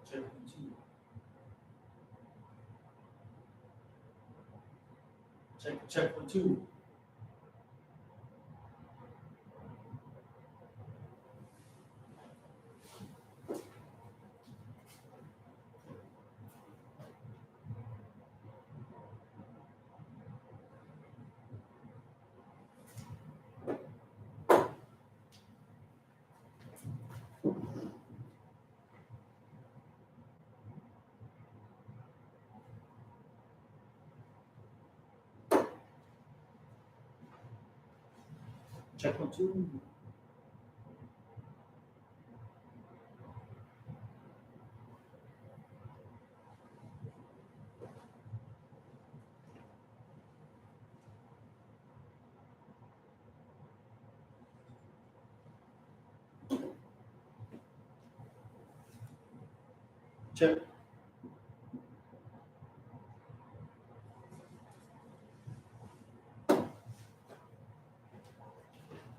Check 1, 2. Check 1, 2. Check 1, 2. Check.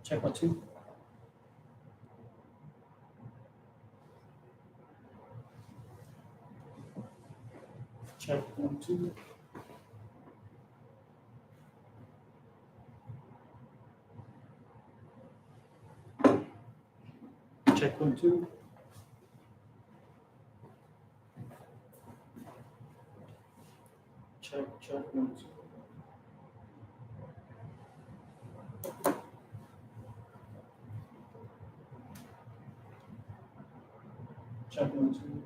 Check 1, 2. Check 1, 2. Check 1, 2. Check 1, 2. Check 1, 2.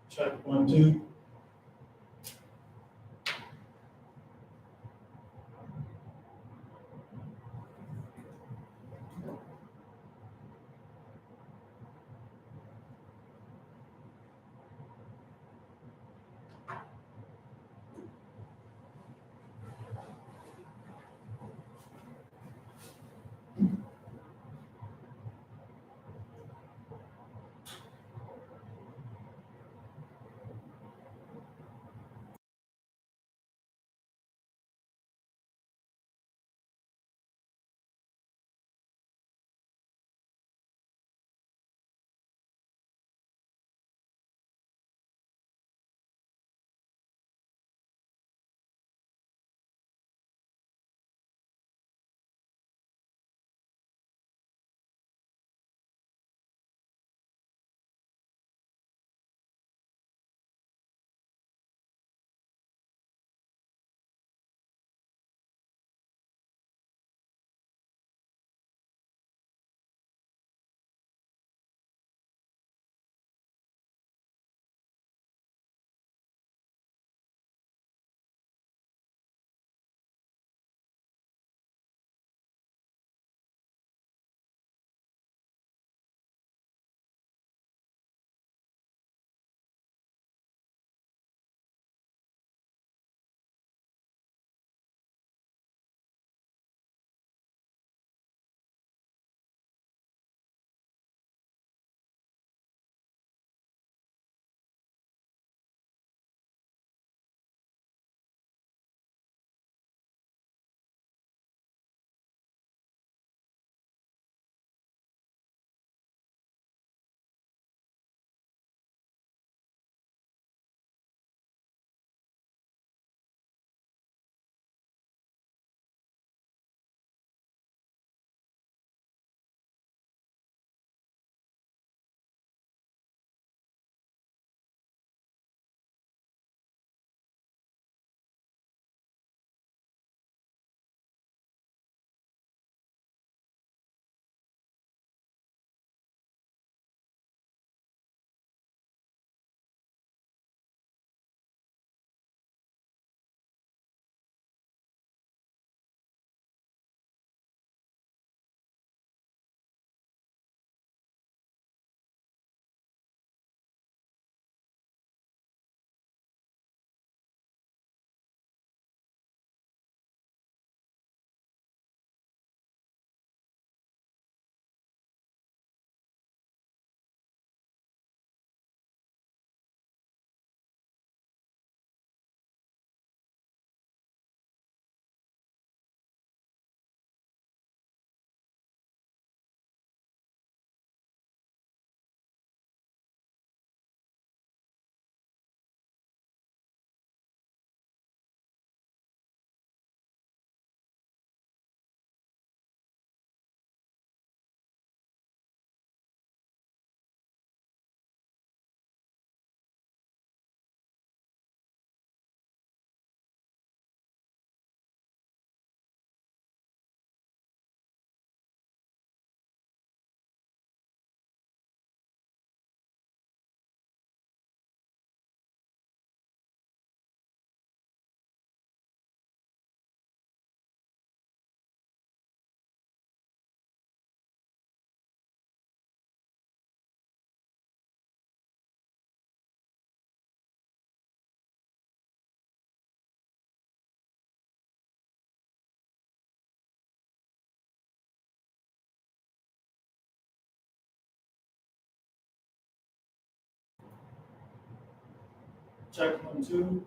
Check 1, 2. Check 1 2.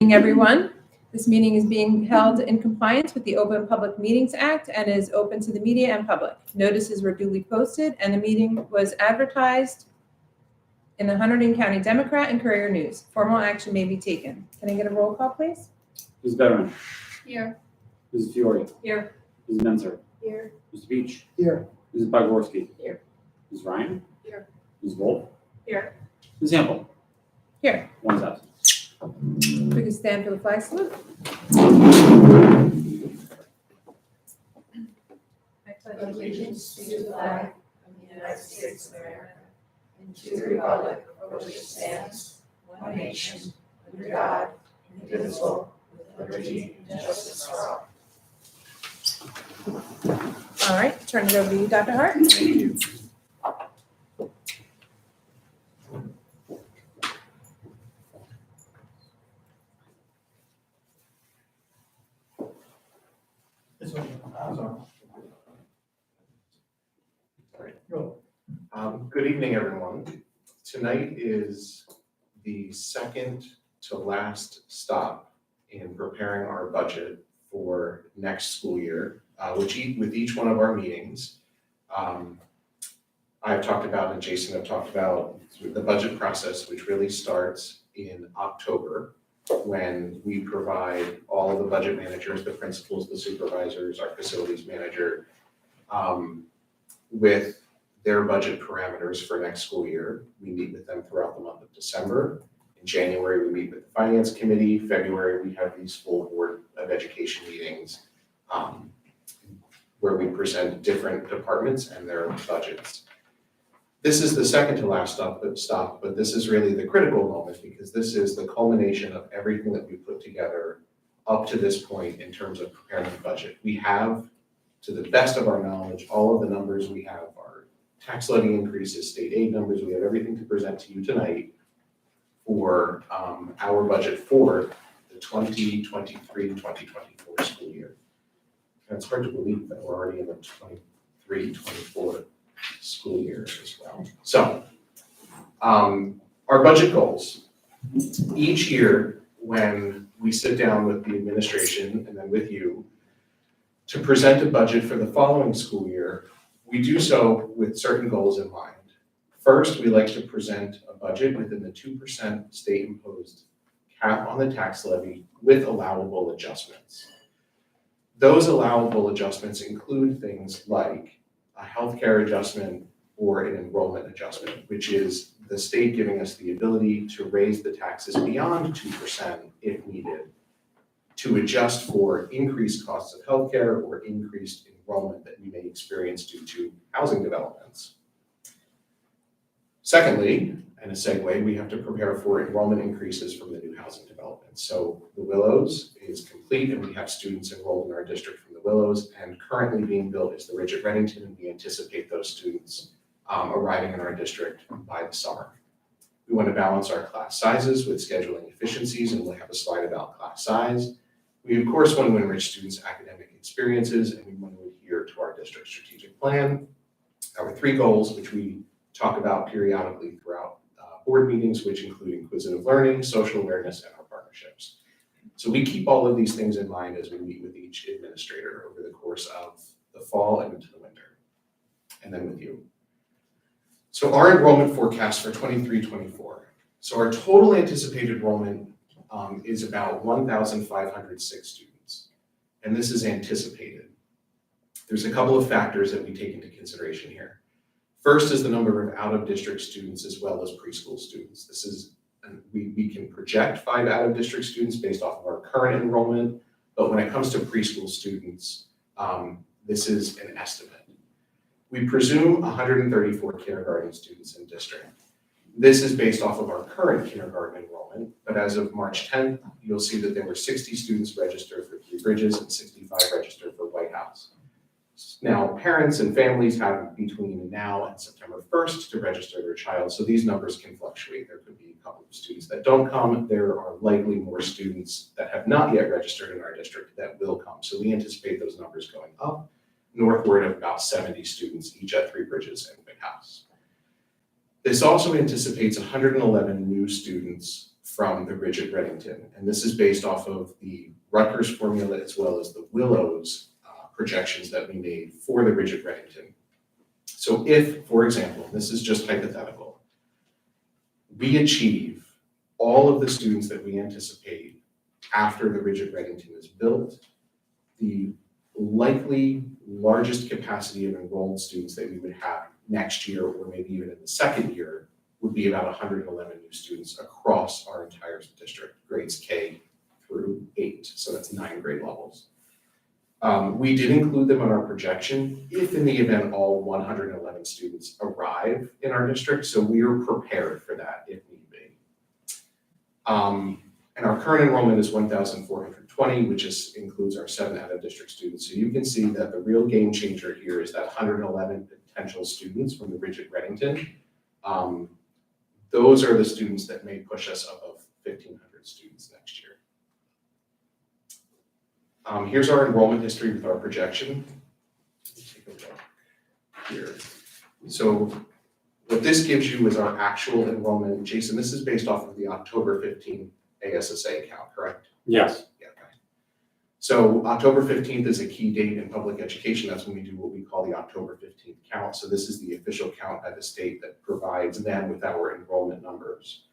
Everyone. This meeting is being held in compliance with the Open Public Meetings Act and is open to the media and public. Notices were duly posted and the meeting was advertised in the Hunterdon County Democrat and Courier News. Formal action may be taken. Can I get a roll call, please? Mrs. Betterman. Here. Mrs. Fiore. Here. Mrs. Menzer. Here. Mr. Beach. Here. Mrs. Bogorski. Here. Ms. Ryan. Here. Ms. Wolf. Here. Ms. Hample. Here. One is absent. We can stand for the flag salute. I pledge allegiance to the flag of the United States of America and to the republic for which it stands, one nation, under God, indivisible, with liberty and justice for all. All right, turn it over to you, Dr. Hart. Thank you. This one, I'm sorry. Go. Good evening, everyone. Tonight is the second to last stop in preparing our budget for next school year, with each one of our meetings. I've talked about, and Jason have talked about, the budget process, which really starts in October, when we provide all of the budget managers, the principals, the supervisors, our facilities manager, with their budget parameters for next school year. We meet with them throughout the month of December. In January, we meet with the Finance Committee. February, we have these full Board of Education meetings, where we present different departments and their budgets. This is the second to last stop, but this is really the critical moment, because this is the culmination of everything that we put together up to this point in terms of preparing the budget. We have, to the best of our knowledge, all of the numbers we have, our tax levy increases, state aid numbers, we have everything to present to you tonight for our budget for the 2023-2024 school year. And it's hard to believe that we're already in the 23-24 school year as well. So, our budget goals. Each year, when we sit down with the administration and then with you to present a budget for the following school year, we do so with certain goals in mind. First, we like to present a budget within the 2% state-imposed cap on the tax levy with allowable adjustments. Those allowable adjustments include things like a healthcare adjustment or an enrollment adjustment, which is the state giving us the ability to raise the taxes beyond 2% if needed, to adjust for increased costs of healthcare or increased enrollment that we may experience due to housing developments. Secondly, and a segue, we have to prepare for enrollment increases from the new housing developments. So the Willows is complete and we have students enrolled in our district from the Willows, and currently being built is the Ridge at Reddington, and we anticipate those students arriving in our district by the summer. We want to balance our class sizes with scheduling efficiencies, and we'll have a slide about class size. We of course want to enrich students' academic experiences, and we want to adhere to our district strategic plan. Our 3 goals, which we talk about periodically throughout board meetings, which include inquisitive learning, social awareness, and our partnerships. So we keep all of these things in mind as we meet with each administrator over the course of the fall and into the winter, and then with you. So our enrollment forecast for 23-24. So our total anticipated enrollment is about 1,506 students, and this is anticipated. There's a couple of factors that we take into consideration here. First is the number of out-of-district students as well as preschool students. This is, we can project 5 out-of-district students based off of our current enrollment, but when it comes to preschool students, this is an estimate. We presume 134 kindergarten students in district. This is based off of our current kindergarten enrollment, but as of March 10th, you'll see that there were 60 students registered for Three Bridges and 65 registered for White House. Now, parents and families have between now and September 1st to register their child, so these numbers can fluctuate. There could be a couple of students that don't come. There are likely more students that have not yet registered in our district that will come. So we anticipate those numbers going up, northward of about 70 students each at Three Bridges and White House. This also anticipates 111 new students from the Ridge at Reddington. And this is based off of the Rutgers formula as well as the Willows projections that we made for the Ridge at Reddington. So if, for example, this is just hypothetical, we achieve all of the students that we anticipate after the Ridge at Reddington is built, the likely largest capacity of enrolled students that we would have next year, or maybe even in the second year, would be about 111 new students across our entire district, grades K through 8. So that's 9 grade levels. We did include them in our projection if in the event all 111 students arrive in our district. So we are prepared for that if need be. And our current enrollment is 1,420, which includes our 7 out-of-district students. So you can see that the real game changer here is that 111 potential students from the Ridge at Reddington. Those are the students that may push us above 1,500 students next year. Here's our enrollment history with our projection. Take a look here. So what this gives you is our actual enrollment. Jason, this is based off of the October 15th ASSA count, correct? Yes. Yeah, okay. So October 15th is a key date in public education. That's when we do what we call the October 15th count. So this is the official count by the state that provides them with our enrollment numbers.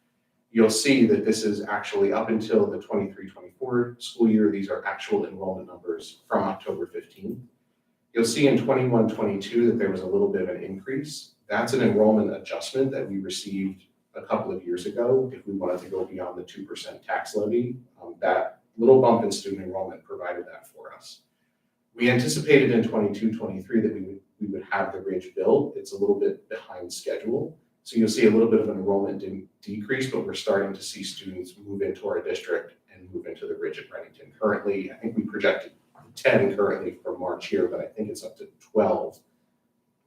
You'll see that this is actually up until the 23-24 school year. These are actual enrollment numbers from October 15th. You'll see in 21-22 that there was a little bit of an increase. That's an enrollment adjustment that we received a couple of years ago if we wanted to go beyond the 2% tax levy. That little bump in student enrollment provided that for us. We anticipated in 22-23 that we would have the Ridge built. It's a little bit behind schedule. So you'll see a little bit of an enrollment decrease, but we're starting to see students move into our district and move into the Ridge at Reddington. Currently, I think we projected 10 currently for March here, but I think it's up to 12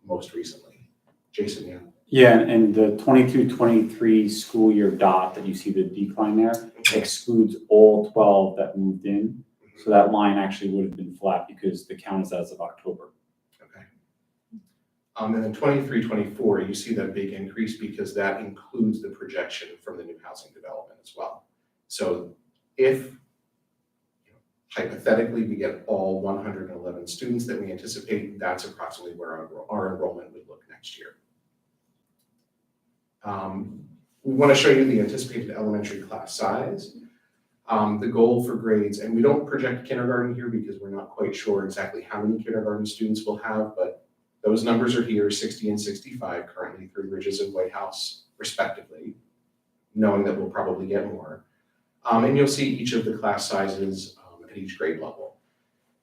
most recently. Jason, yeah. Yeah, and the 22-23 school year dot that you see the decline there excludes all 12 that moved in. So that line actually would have been flat because the count is as of October. Okay. And then 23-24, you see that big increase because that includes the projection from the new housing development as well. So if hypothetically we get all 111 students that we anticipate, that's approximately where our enrollment would look next year. We want to show you the anticipated elementary class size. The goal for grades, and we don't project kindergarten here because we're not quite sure exactly how many kindergarten students we'll have, but those numbers are here, 60 and 65, currently 3 Ridges and White House respectively, knowing that we'll probably get more. And you'll see each of the class sizes at each grade level.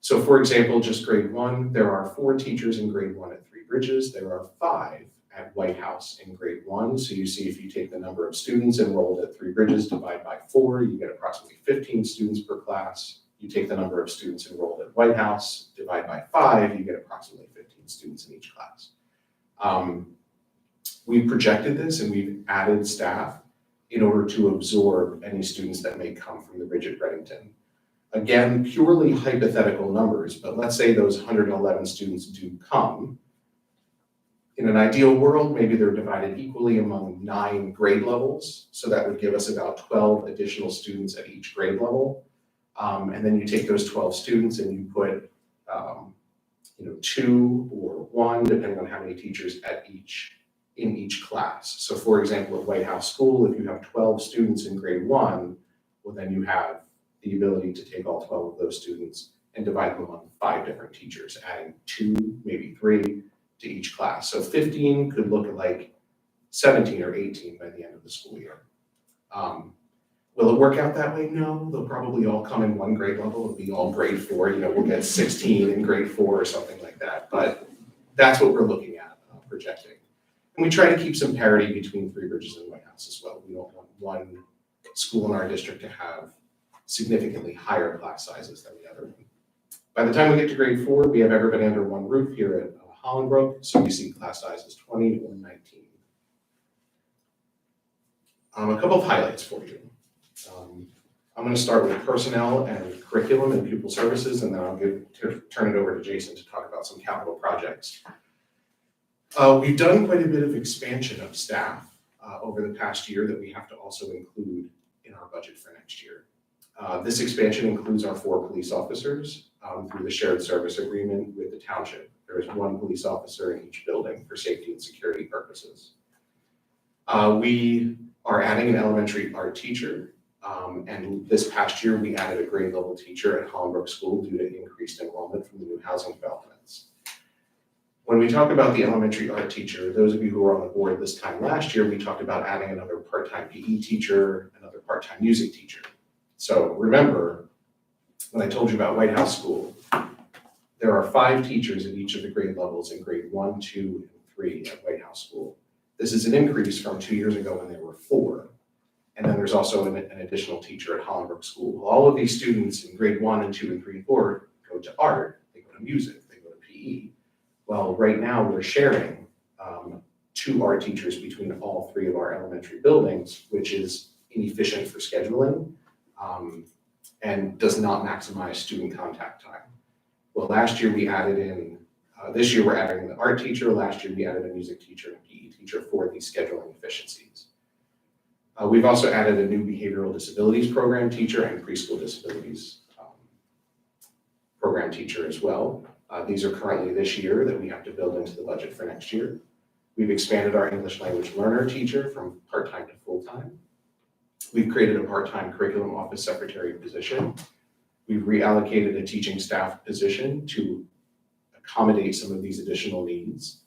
So for example, just grade 1, there are 4 teachers in grade 1 at 3 Ridges. There are 5 at White House in grade 1. So you see if you take the number of students enrolled at 3 Ridges, divide by 4, you get approximately 15 students per class. You take the number of students enrolled at White House, divide by 5, you get approximately 15 students in each class. We've projected this and we've added staff in order to absorb any students that may come from the Ridge at Reddington. Again, purely hypothetical numbers, but let's say those 111 students do come. In an ideal world, maybe they're divided equally among 9 grade levels. So that would give us about 12 additional students at each grade level. And then you take those 12 students and you put 2 or 1, depending on how many teachers in each class. So for example, at White House School, if you have 12 students in grade 1, well then you have the ability to take all 12 of those students and divide them among 5 different teachers, adding 2, maybe 3 to each class. So 15 could look like 17 or 18 by the end of the school year. Will it work out that way? No, they'll probably all come in 1 grade level. It'll be all grade 4, we'll get 16 in grade 4 or something like that. But that's what we're looking at, projecting. And we try to keep some parity between 3 Ridges and White House as well. We don't want one school in our district to have significantly higher class sizes than the other one. By the time we get to grade 4, we have everybody under 1 roof here at Hollenbrook, so you see class sizes 20 or 19. A couple of highlights for you. I'm going to start with personnel and curriculum and pupil services, and then I'll turn it over to Jason to talk about some capital projects. We've done quite a bit of expansion of staff over the past year that we have to also include in our budget for next year. This expansion includes our 4 police officers through the shared service agreement with the township. There is 1 police officer in each building for safety and security purposes. We are adding an elementary art teacher, and this past year we added a grade level teacher at Hollenbrook School due to increased enrollment from the new housing developments. When we talk about the elementary art teacher, those of you who were on the board this time last year, we talked about adding another part-time PE teacher, another part-time music teacher. So remember, when I told you about White House School, there are 5 teachers at each of the grade levels in grade 1, 2, and 3 at White House School. This is an increase from 2 years ago when there were 4. And then there's also an additional teacher at Hollenbrook School. All of these students in grade 1 and 2 and 3 and 4 go to art, they go to music, they go to PE. Well, right now we're sharing 2 art teachers between all 3 of our elementary buildings, which is inefficient for scheduling and does not maximize student contact time. Well, last year we added in, this year we're adding the art teacher, last year we added a music teacher and PE teacher for these scheduling efficiencies. We've also added a new behavioral disabilities program teacher and preschool disabilities program teacher as well. These are currently this year that we have to build into the budget for next year. We've expanded our English language learner teacher from part-time to full-time. We've created a part-time curriculum office secretary position. We've reallocated a teaching staff position to accommodate some of these additional needs.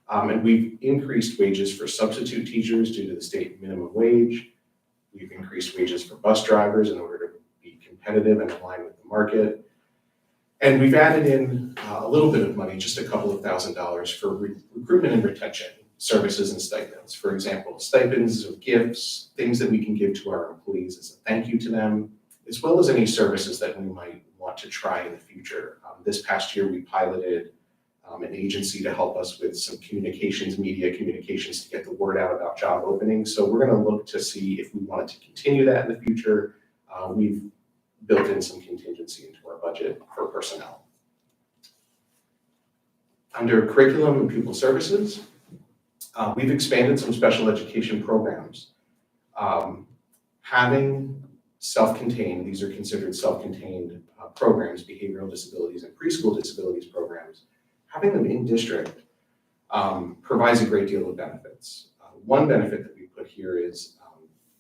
And we've increased wages for substitute teachers due to the state minimum wage. We've increased wages for bus drivers in order to be competitive and align with the market. And we've added in a little bit of money, just a couple of $1,000s for recruitment and retention services and stipends. For example, stipends or gifts, things that we can give to our employees as a thank you to them, as well as any services that we might want to try in the future. This past year, we piloted an agency to help us with some communications, media communications to get the word out about job openings. So we're going to look to see if we wanted to continue that in the future. We've built in some contingency into our budget for personnel. Under curriculum and pupil services, we've expanded some special education programs. Having self-contained, these are considered self-contained programs, behavioral disabilities and preschool disabilities programs, having them in district provides a great deal of benefits. One benefit that we put here is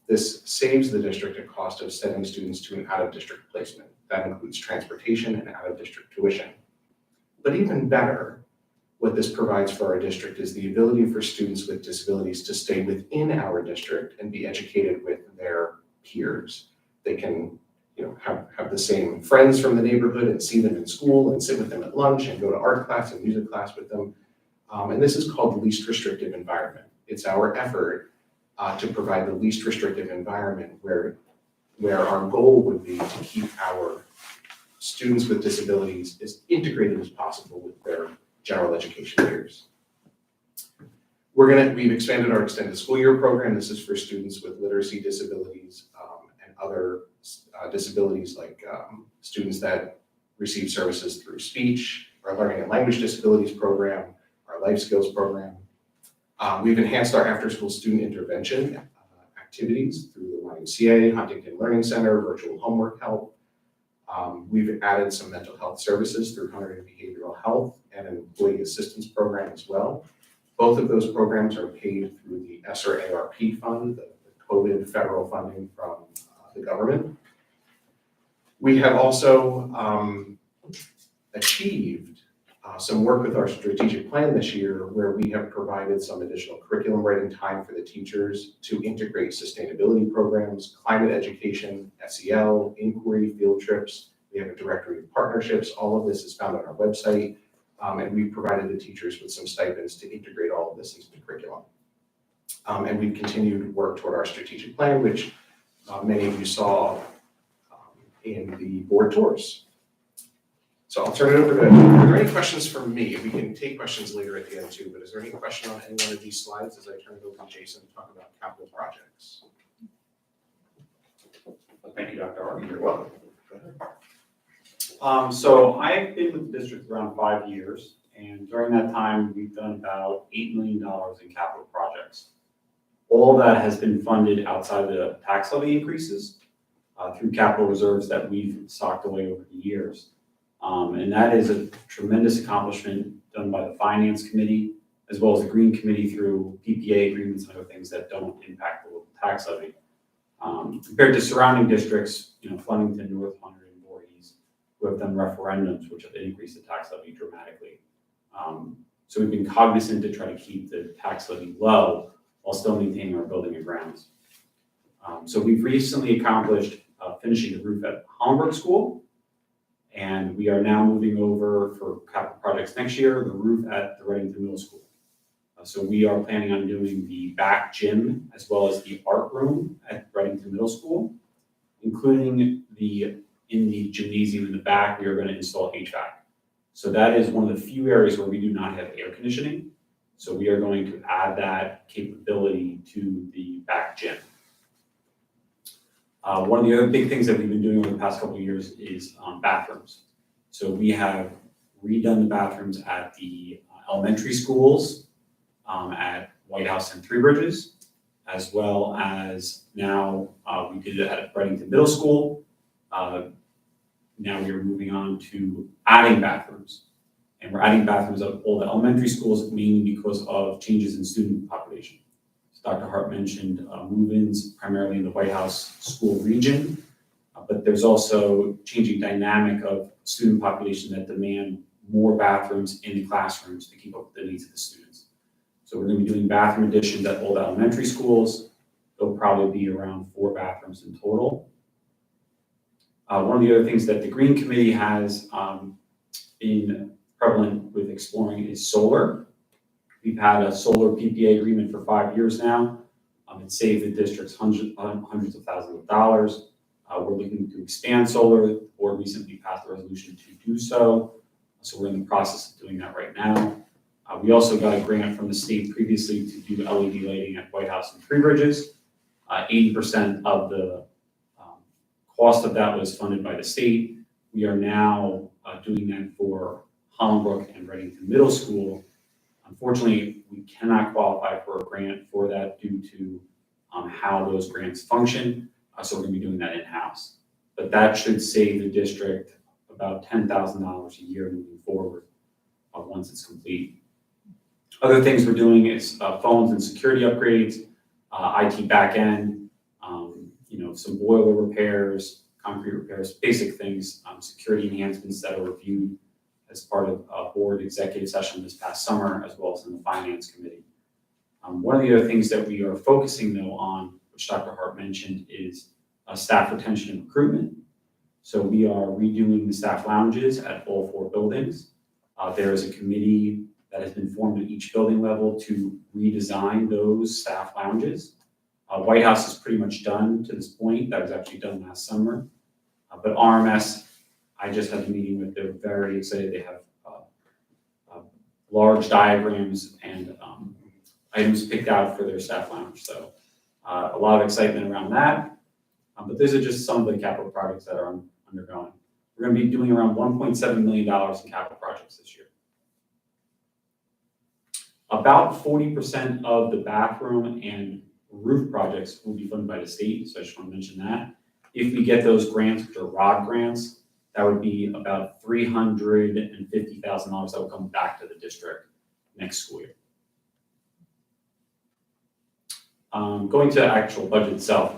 this saves the district a cost of sending students to an out-of-district placement. That includes transportation and out-of-district tuition. But even better, what this provides for our district is the ability for students with disabilities to stay within our district and be educated with their peers. They can have the same friends from the neighborhood and see them in school and sit with them at lunch and go to art class and music class with them. And this is called the least restrictive environment. It's our effort to provide the least restrictive environment where our goal would be to keep our students with disabilities as integrated as possible with their general education peers. We've expanded our extended school year program. This is for students with literacy disabilities and other disabilities like students that receive services through speech, our learning and language disabilities program, our life skills program. We've enhanced our after-school student intervention activities through the YMCA, Huntington Learning Center, virtual homework help. We've added some mental health services through Huntington Behavioral Health and an employee assistance program as well. Both of those programs are paid through the ESSER ARP fund, the COVID federal funding from the government. We have also achieved some work with our strategic plan this year where we have provided some additional curriculum writing time for the teachers to integrate sustainability programs, climate education, SEL, inquiry, field trips. We have a directory of partnerships. All of this is found on our website. And we've provided the teachers with some stipends to integrate all of this into the curriculum. And we've continued to work toward our strategic plan, which many of you saw in the board tours. So I'll turn it over to, are there any questions from me? We can take questions later at the end too, but is there any question on any one of these slides as I turn it over to Jason to talk about capital projects? Thank you, Dr. Hart. You're welcome. So I've been with the district around 5 years, and during that time, we've done about $8 million in capital projects. All that has been funded outside the tax levy increases through capital reserves that we've socked away over the years. And that is a tremendous accomplishment done by the Finance Committee, as well as the Green Committee through PPA agreements and other things that don't impact the local tax levy. Compared to surrounding districts, Flemington, North Hundred, and Voorhees, who have done referendums, which have increased the tax levy dramatically. So we've been cognizant to try to keep the tax levy low while still maintaining our building and grounds. So we've recently accomplished finishing the roof at Hollenberg School, and we are now moving over for capital projects next year, the roof at the Reddington Middle School. So we are planning on doing the back gym as well as the art room at Reddington Middle School, including in the gymnasium in the back, we are going to install HVAC. So that is one of the few areas where we do not have air conditioning. So we are going to add that capability to the back gym. One of the other big things that we've been doing over the past couple of years is bathrooms. So we have redone the bathrooms at the elementary schools, at White House and Three Bridges, as well as now we did it at Reddington Middle School. Now we are moving on to adding bathrooms. And we're adding bathrooms at all the elementary schools mainly because of changes in student population. As Dr. Hart mentioned, move-ins primarily in the White House school region, but there's also changing dynamic of student population that demand more bathrooms in the classrooms to keep up with the needs of the students. So we're going to be doing bathroom additions at all the elementary schools. There'll probably be around 4 bathrooms in total. One of the other things that the Green Committee has been prevalent with exploring is solar. We've had a solar PPA agreement for 5 years now. It saved the districts hundreds of thousands of dollars. We're looking to expand solar. The board recently passed a resolution to do so. So we're in the process of doing that right now. We also got a grant from the state previously to do LED lighting at White House and Three Bridges. 80% of the cost of that was funded by the state. We are now doing that for Hollenbrook and Reddington Middle School. Unfortunately, we cannot qualify for a grant for that due to how those grants function. So we're going to be doing that in-house. But that should save the district about $10,000 a year moving forward once it's complete. Other things we're doing is phones and security upgrades, IT backend, some boiler repairs, concrete repairs, basic things, security enhancements that are reviewed as part of a board executive session this past summer, as well as in the Finance Committee. One of the other things that we are focusing though on, which Dr. Hart mentioned, is staff retention and recruitment. So we are redoing the staff lounges at all 4 buildings. There is a committee that has been formed at each building level to redesign those staff lounges. White House is pretty much done to this point. That was actually done last summer. But RMS, I just had a meeting with, they're very excited. They have large diagrams and items picked out for their staff lounge. So a lot of excitement around that. But these are just some of the capital projects that are undergoing. We're going to be doing around $1.7 million in capital projects this year. About 40% of the bathroom and roof projects will be funded by the state, so I just want to mention that. If we get those grants, which are ROD grants, that would be about $350,000 that will come back to the district next school year. Going to the actual budget itself,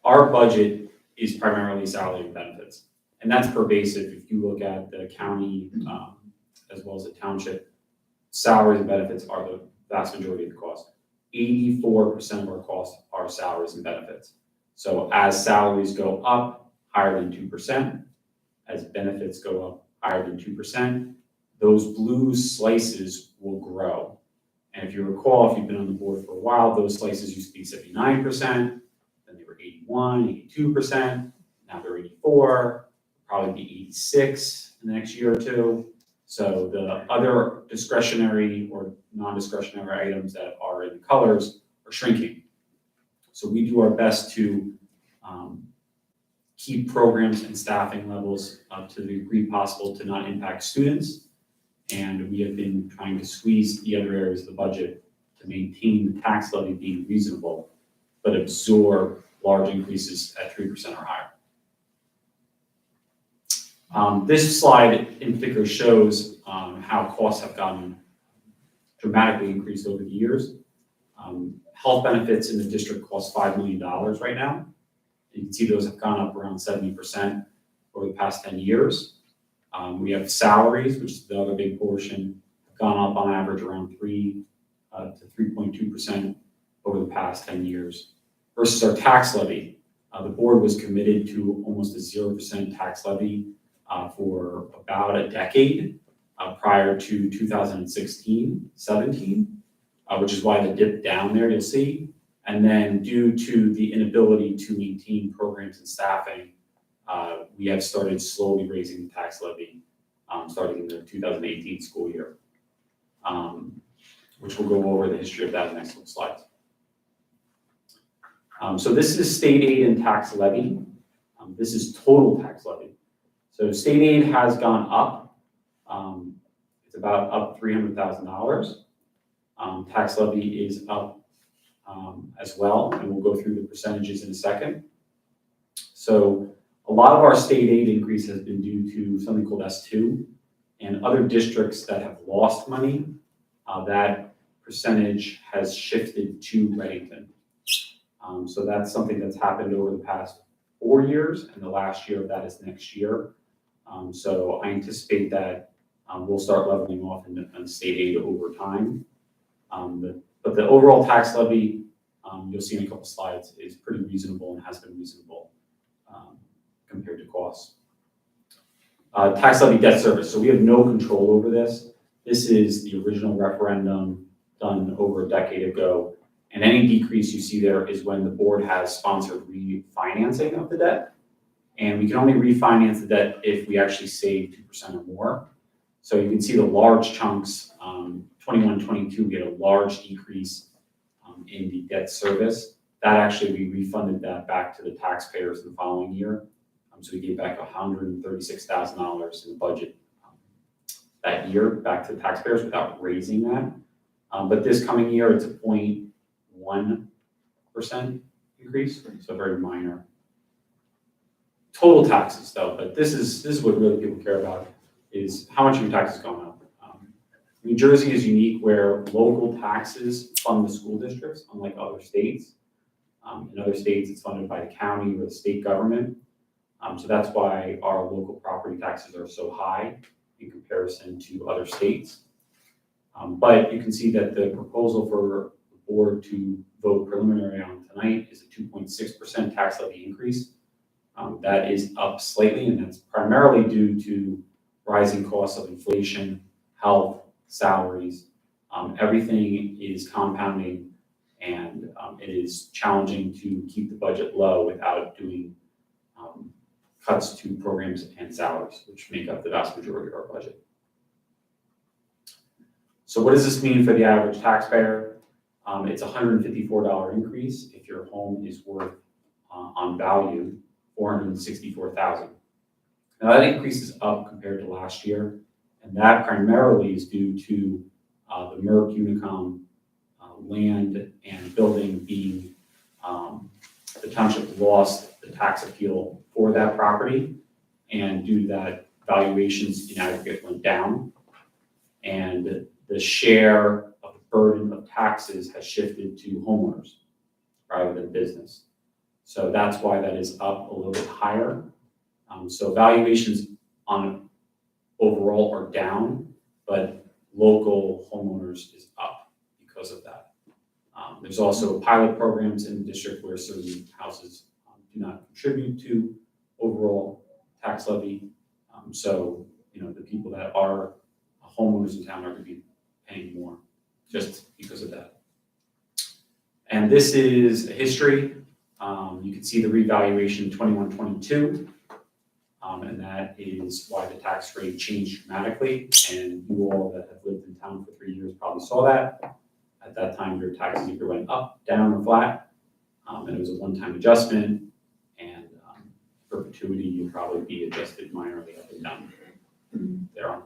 our budget is primarily salary and benefits, and that's pervasive. If you look at the county as well as the township, salaries and benefits are the vast majority of the cost. 84% of our costs are salaries and benefits. So as salaries go up higher than 2%, as benefits go up higher than 2%, those blue slices will grow. And if you recall, if you've been on the board for a while, those slices used to be 79%, then they were 81, 82%, now they're 84, probably be 86 in the next year or two. So the other discretionary or non-discretionary items that are in colors are shrinking. So we do our best to keep programs and staffing levels to the degree possible to not impact students. And we have been trying to squeeze the other areas of the budget to maintain the tax levy being reasonable but absorb large increases at 3% or higher. This slide in particular shows how costs have gotten dramatically increased over the years. Health benefits in the district cost $5 million right now. You can see those have gone up around 70% over the past 10 years. We have salaries, which is the other big portion, have gone up on average around 3 to 3.2% over the past 10 years. Versus our tax levy, the board was committed to almost a 0% tax levy for about a decade prior to 2016-17, which is why the dip down there you'll see. And then due to the inability to maintain programs and staffing, we have started slowly raising the tax levy starting in the 2018 school year, which we'll go over the history of that in the next couple slides. So this is state aid and tax levy. This is total tax levy. So state aid has gone up. It's about up $300,000. Tax levy is up as well, and we'll go through the percentages in a second. So a lot of our state aid increase has been due to something called S2, and other districts that have lost money, that percentage has shifted to Reddington. So that's something that's happened over the past 4 years, and the last year of that is next year. So I anticipate that we'll start leveling off in state aid over time. But the overall tax levy, you'll see in a couple slides, is pretty reasonable and has been reasonable compared to costs. Tax levy debt service. So we have no control over this. This is the original referendum done over a decade ago. And any decrease you see there is when the board has sponsored refinancing of the debt. And we can only refinance the debt if we actually save 2% or more. So you can see the large chunks, 21, 22, we had a large decrease in the debt service. That actually, we refunded that back to the taxpayers the following year. So we gave back $136,000 in the budget that year back to the taxpayers without raising that. But this coming year, it's a 0.1% increase, so very minor. Total taxes though, but this is what really people care about, is how much of your taxes going up. New Jersey is unique where local taxes fund the school districts, unlike other states. In other states, it's funded by the county or the state government. So that's why our local property taxes are so high in comparison to other states. But you can see that the proposal for the board to vote preliminary on tonight is a 2.6% tax levy increase. That is up slightly, and that's primarily due to rising costs of inflation, health, salaries. Everything is compounding, and it is challenging to keep the budget low without doing cuts to programs and salaries, which make up the vast majority of our budget. So what does this mean for the average taxpayer? It's a $154 increase if your home is worth, on value, $464,000. Now that increase is up compared to last year, and that primarily is due to the Merck Unicom land and building being, the township lost the tax appeal for that property, and due to that, valuations in aggregate went down, and the share of the burden of taxes has shifted to homeowners rather than business. So that's why that is up a little bit higher. So valuations on overall are down, but local homeowners is up because of that. There's also pilot programs in the district where certain houses do not contribute to overall tax levy. So, the people that are homeowners in town are going to be paying more just because of that. And this is a history. You can see the revaluation in 21-22, and that is why the tax rate changed dramatically. And you all that have lived in town for 3 years probably saw that. At that time, your taxes either went up, down, or flat, and it was a one-time adjustment. And perpetuity, you'll probably be adjusted minorly up and down thereon.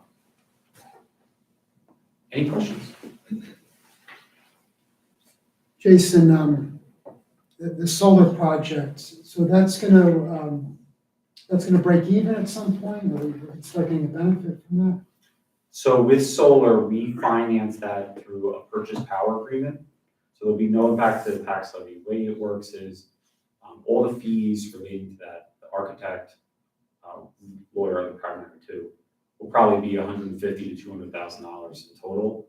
Any questions? Jason, the solar project, so that's gonna break even at some point, or we can start getting a benefit from that? So with solar, we finance that through a purchase power agreement. So there'll be no impact to the tax levy. The way it works is all the fees relating to that, the architect, lawyer, and the primary too, will probably be $150,000 to $200,000 in total.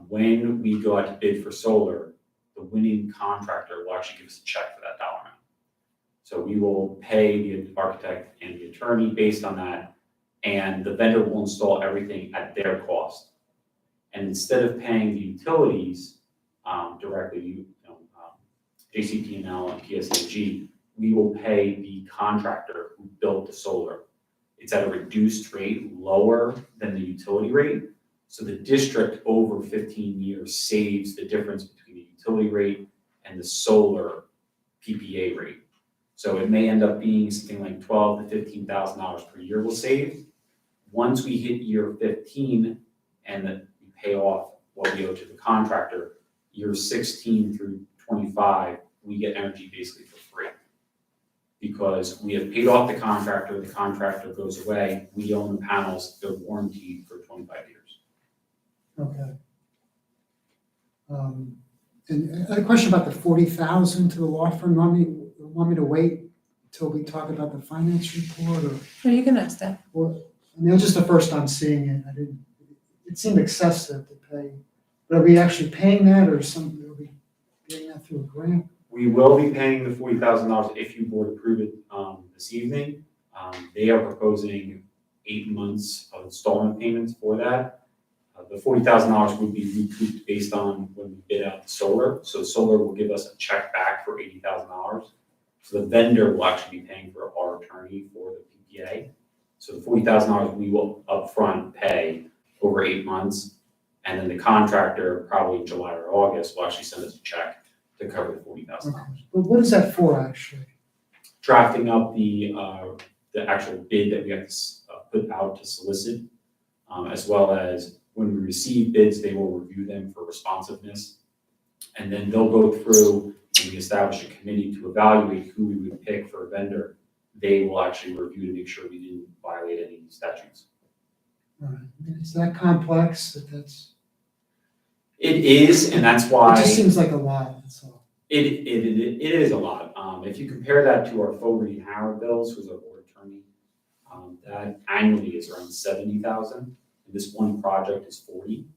When we go out to bid for solar, the winning contractor will actually give us a check for that dollar amount. So we will pay the architect and the attorney based on that, and the vendor will install everything at their cost. And instead of paying the utilities directly, JCP&L and PSAG, we will pay the contractor who built the solar. It's at a reduced rate, lower than the utility rate. So the district over 15 years saves the difference between the utility rate and the solar PPA rate. So it may end up being something like $12,000 to $15,000 per year we'll save. Once we hit year 15 and that we pay off what we owe to the contractor, year 16 through 25, we get energy basically for free. Because we have paid off the contractor goes away, we own the panels, they're warranted for 25 years. Okay. And a question about the 40,000 to the law firm. Want me to wait until we talk about the finance report, or? Well, you can ask that. Or, I mean, it was just the first time seeing it. It seemed excessive to pay. But are we actually paying that, or something? Are we getting that through a grant? We will be paying the $40,000 if you board approve it this evening. They are proposing 8 months of installment payments for that. The $40,000 would be recouped based on when we bid out the solar. So solar will give us a check back for $80,000. So the vendor will actually be paying for our attorney for the PPA. So the $40,000 we will upfront pay over 8 months. And then the contractor, probably in July or August, will actually send us a check to cover the $40,000. Okay. But what is that for, actually? Drafting up the actual bid that we have to put out to solicit, as well as when we receive bids, they will review them for responsiveness. And then they'll go through and we establish a committee to evaluate who we would pick for a vendor. They will actually review to make sure we didn't violate any statutes. All right. I mean, it's that complex that's. It is, and that's why. It just seems like a lot, that's all. It is a lot. If you compare that to our Fogarty and Howard bills, who's our board attorney, that annually is around $70,000, and this one project is $40,000.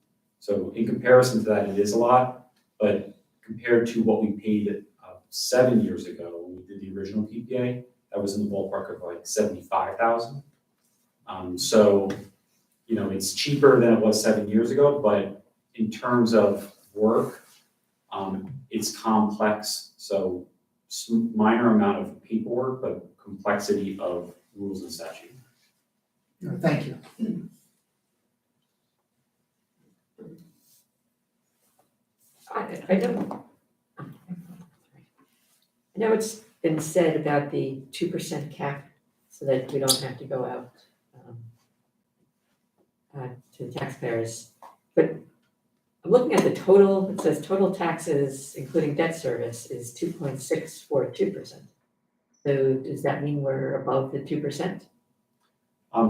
So in comparison to that, it is a lot, but compared to what we paid 7 years ago when we did the original PPA, that was in the ballpark of like $75,000. So, it's cheaper than it was 7 years ago, but in terms of work, it's complex. So minor amount of paperwork, but complexity of rules and statute. Thank you. I know it's been said about the 2% cap so that we don't have to go out to the taxpayers. But I'm looking at the total, it says total taxes, including debt service, is 2.642%. So does that mean we're above the 2%?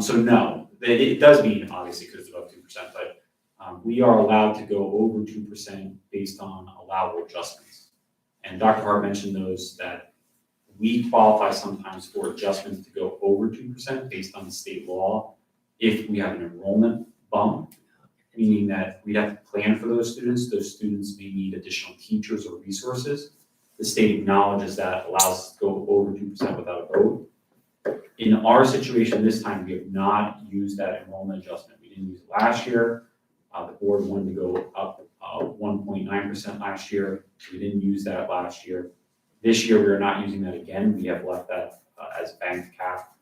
So no, it does mean obviously because it's above 2%, but we are allowed to go over 2% based on allowable adjustments. And Dr. Hart mentioned those that we qualify sometimes for adjustments to go over 2% based on the state law if we have an enrollment bump, meaning that we have to plan for those students. Those students may need additional teachers or resources. The state acknowledges that, allows us to go over 2% without a vote. In our situation this time, we have not used that enrollment adjustment. We didn't use it last year. The board wanted to go up 1.9% last year. We didn't use that last year. This year, we are not using that again. We have left that as banked cap.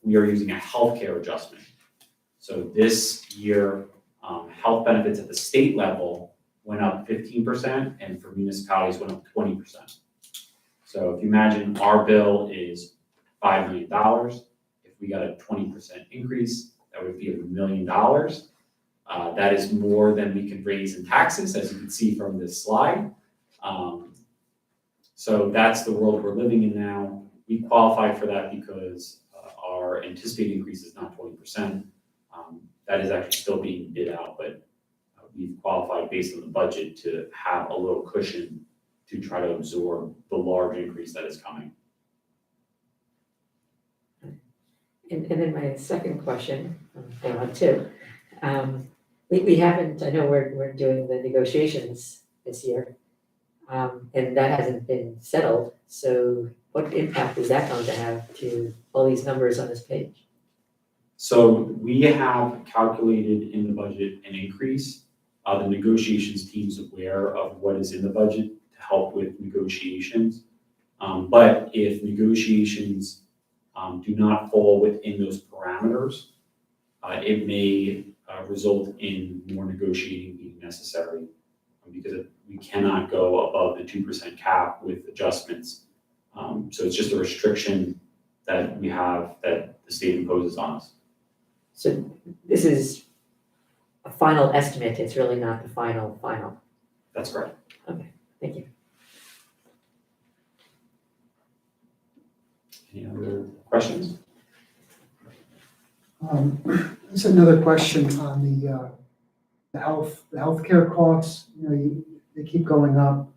We are using a healthcare adjustment. So this year, health benefits at the state level went up 15%, and for municipalities went up 20%. So if you imagine our bill is $5 million, if we got a 20% increase, that would be $1 million. That is more than we can raise in taxes, as you can see from this slide. So that's the world we're living in now. We qualify for that because our anticipated increase is not 20%. That is actually still being bid out, but we've qualified based on the budget to have a little cushion to try to absorb the large increase that is coming. And then my second question, there are two. We haven't, I know we're doing the negotiations this year, and that hasn't been settled. So what impact is that going to have to all these numbers on this page? So we have calculated in the budget an increase. The negotiations team's aware of what is in the budget to help with negotiations. But if negotiations do not fall within those parameters, it may result in more negotiating being necessary because we cannot go above the 2% cap with adjustments. So it's just a restriction that we have that the state imposes on us. So this is a final estimate, it's really not the final. That's correct. Thank you. Any other questions? Just another question on the healthcare costs, they keep going up.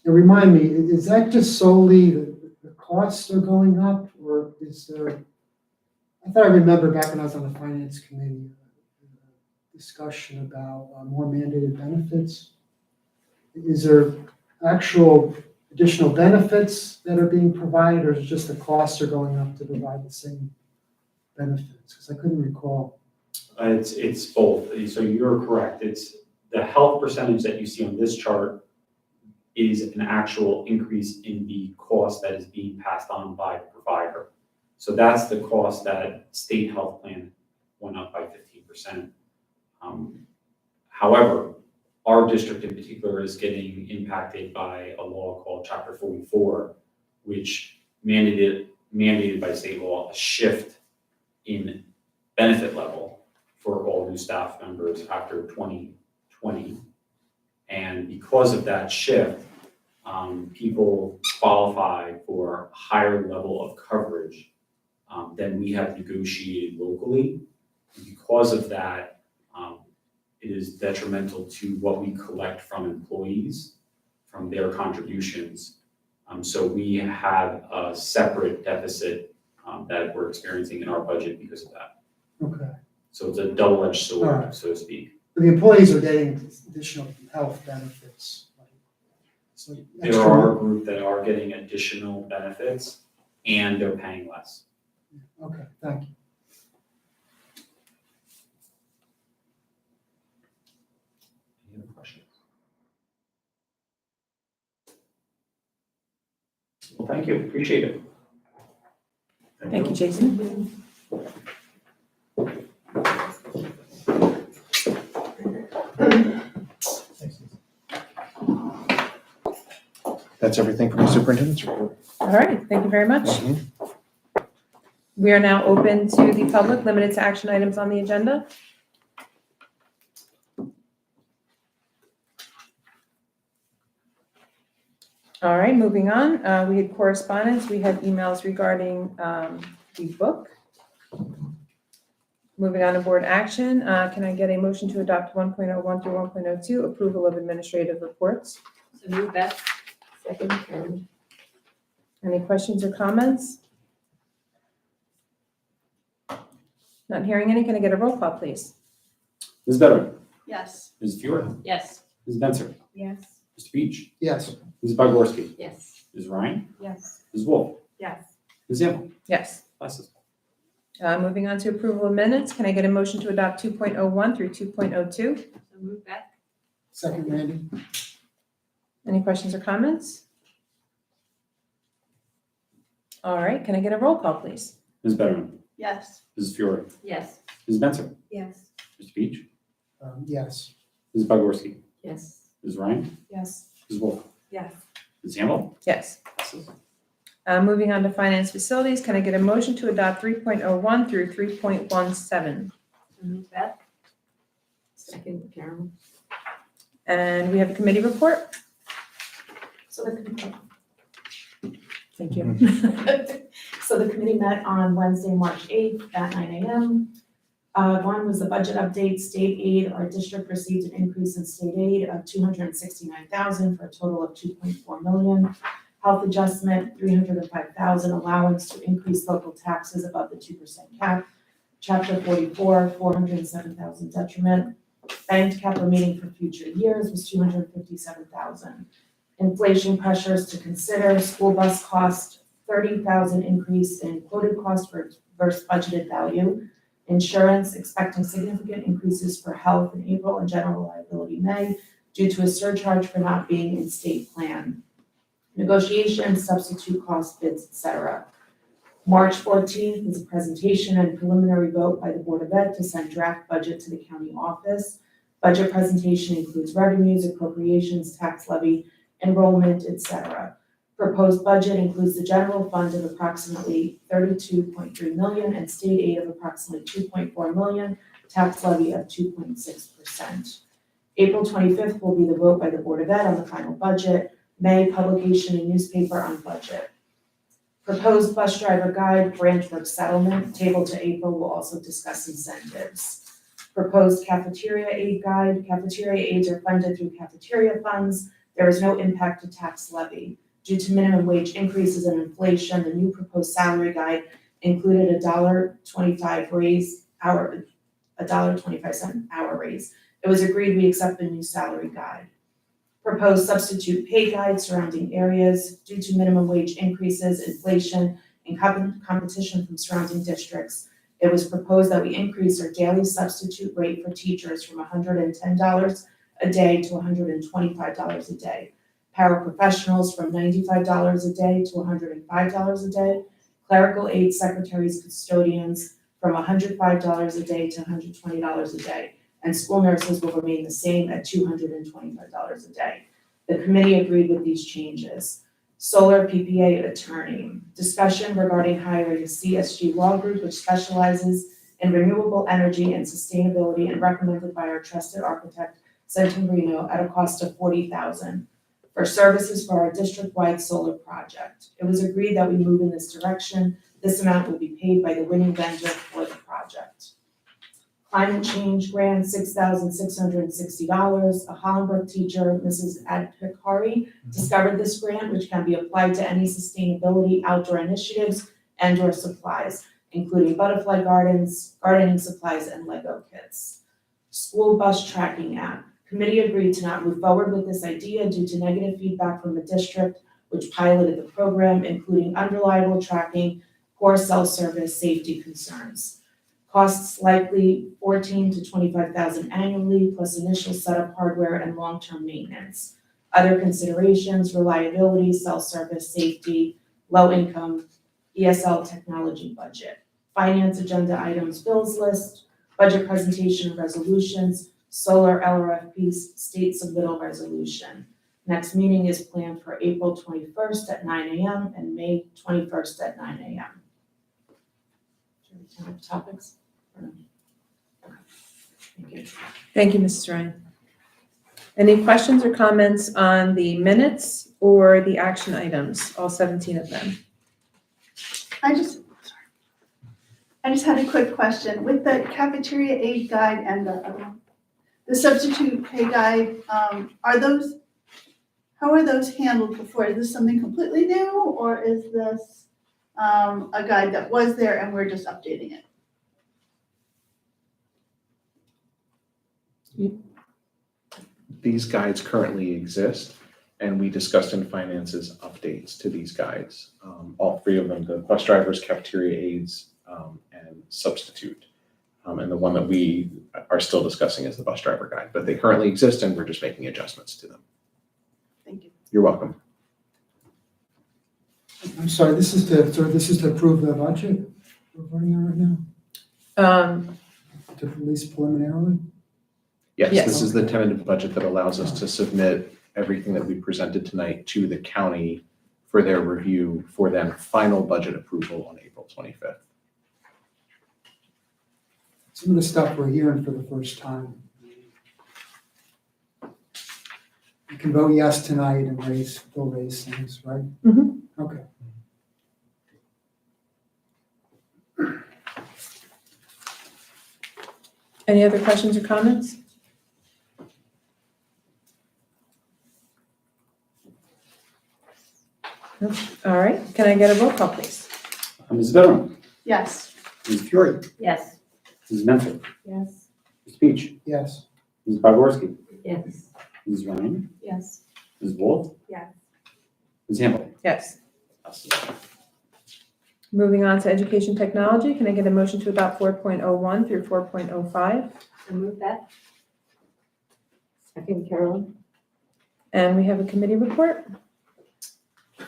Remind me, is that just solely the costs are going up, or is there, I thought I remember back when I was on the finance committee, discussion about more mandated benefits. Is there actual additional benefits that are being provided, or is it just the costs are going up to provide the same benefits? Because I couldn't recall. It's both. So you're correct. It's the health percentage that you see on this chart is an actual increase in the cost that is being passed on by the provider. So that's the cost that state health plan went up by 15%. However, our district in particular is getting impacted by a law called Chapter 44, which mandated by state law a shift in benefit level for all new staff members after 2020. And because of that shift, people qualify for a higher level of coverage than we have negotiated locally. And because of that, it is detrimental to what we collect from employees, from their contributions. So we have a separate deficit that we're experiencing in our budget because of that. Okay. So it's a double-edged sword, Alright. so to speak. But the employees are getting additional health benefits. So There extra- are a group that are getting additional benefits and they're paying less. Okay, thank you. Any other questions? Well, thank you, appreciate it. Thank you, Jason. That's everything from the superintendent's report. All right, thank you very much. We are now open to the public, limited to action items on the agenda. All right, moving on. We had correspondence. We had emails regarding the book. Moving on to board action. Can I get a motion to adopt 1.01 through 1.02, approval of administrative reports? So move that. Second, Karen. Any questions or comments? Not hearing any. Can I get a roll call, please? Ms. Betterman, Yes. Ms. Fiore, Yes. Ms. Benser, Yes. Mr. Beach, Yes. Ms. Bogorski, Yes. Ms. Ryan, Yes. Ms. Wolf, Yes. Ms. Hamel, Yes. passes. Moving on to approval of minutes. Can I get a motion to adopt 2.01 through 2.02? So move that. Second, Randy. Any questions or comments? All right, can I get a roll call, please? Ms. Betterman, Yes. Ms. Fiore, Yes. Ms. Benser, Yes. Mr. Beach, Yes. Ms. Bogorski, Yes. Ms. Ryan, Yes. Ms. Wolf, Yes. Ms. Hamel, Yes. passes. Moving on to finance facilities, can I get a motion to adopt 3.01 through 3.17? So move that. Second, Karen. And we have a committee report. So So the committee, Thank you. so the committee met on Wednesday, March 8th at 9 a.m. One was the budget update, state aid. Our district received an increase in state aid of $269,000 for a total of $2.4 million. Health adjustment, $305,000, allowance to increase local taxes above the 2% cap. Chapter 44, $407,000 detriment. Banked capital meeting for future years was $257,000. Inflation pressures to consider, school bus cost, $30,000 increase in quoted cost versus budgeted value. Insurance, expecting significant increases for health in April and general liability May due to a surcharge for not being in state plan. Negotiations, substitute cost bids, etc. March 14th is a presentation and preliminary vote by the Board of Ed to send draft budget to the county office. Budget presentation includes revenues, appropriations, tax levy, enrollment, etc. Proposed budget includes the general fund of approximately $32.3 million and state aid of approximately $2.4 million, tax levy of 2.6%. April 25th will be the vote by the Board of Ed on the final budget. May, publication in newspaper on budget. Proposed bus driver guide, branch work settlement, table to April will also discuss incentives. Proposed cafeteria aid guide, cafeteria aids are funded through cafeteria funds. There is no impact to tax levy. Due to minimum wage increases and inflation, the new proposed salary guide included $1.25 raise, $1.25 hour raise. It was agreed we accept the new salary guide. Proposed substitute pay guide surrounding areas due to minimum wage increases, inflation, and competition from surrounding districts. It was proposed that we increase our daily substitute rate for teachers from $110 a day to $125 a day. Paraprofessionals from $95 a day to $105 a day. Clerical aid secretaries, custodians from $105 a day to $120 a day. And school nurses will remain the same at $225 a day. The committee agreed with these changes. Solar PPA attorney, discussion regarding hiring a CSG law group which specializes in renewable energy and sustainability and recommended by our trusted architect, Centimbrino, at a cost of $40,000 for services for our district-wide solar project. It was agreed that we move in this direction. This amount will be paid by the winning vendor for the project. Climate change grant, $6,660. A Hollenbrook teacher, Mrs. Adhikari, discovered this grant, which can be applied to any sustainability outdoor initiatives and/or supplies, including butterfly gardens, gardening supplies, and Lego kits. School bus tracking app. Committee agreed to not move forward with this idea due to negative feedback from the district, which piloted the program, including unreliable tracking, poor cell service, safety concerns. Costs likely $14,000 to $25,000 annually, plus initial setup hardware and long-term maintenance. Other considerations, reliability, cell service, safety, low income, ESL technology budget. Finance agenda items, bills list, budget presentation and resolutions, solar LRFP's state submittal resolution. Next meeting is planned for April 21st at 9 a.m. and May 21st at 9 a.m. Do we have topics? Thank you. Thank you, Mrs. Ryan. Any questions or comments on the minutes or the action items, all 17 of them? I just had a quick question. With the cafeteria aid guide and the substitute pay guide, how are those handled before? Is this something completely new, or is this a guide that was there and we're just updating it? These guides currently exist, and we discussed in finances updates to these guides. All three of them, the bus drivers, cafeteria aides, and substitute. And the one that we are still discussing is the bus driver guide, but they currently exist and we're just making adjustments to them. Thank you. You're welcome. I'm sorry, this is to approve the budget we're voting on right now, to release preliminarily? Yes, Yes. this is the tentative budget that allows us to submit everything that we presented tonight to the county for their review for then final budget approval on April 25th. Some of the stuff we're hearing for the first time. you can vote yes tonight and they'll raise things, right? Mhm. Okay. Any other questions or comments? Nope. All right, can I get a roll call, please? Mrs. Bitterman, Yes. Mrs. Fiore, Yes. Mrs. Mentor, Yes. Mr. Beach, Yes. Mrs. Bogorski, Yes. Mrs. Ryan, Yes. Mrs. Wolf, Yes. Mrs. Hamilton. Yes. Passes. Moving on to education technology, can I get a motion to adopt 4.01 through 4.05? So move that. Second, Carolyn. And we have a committee report.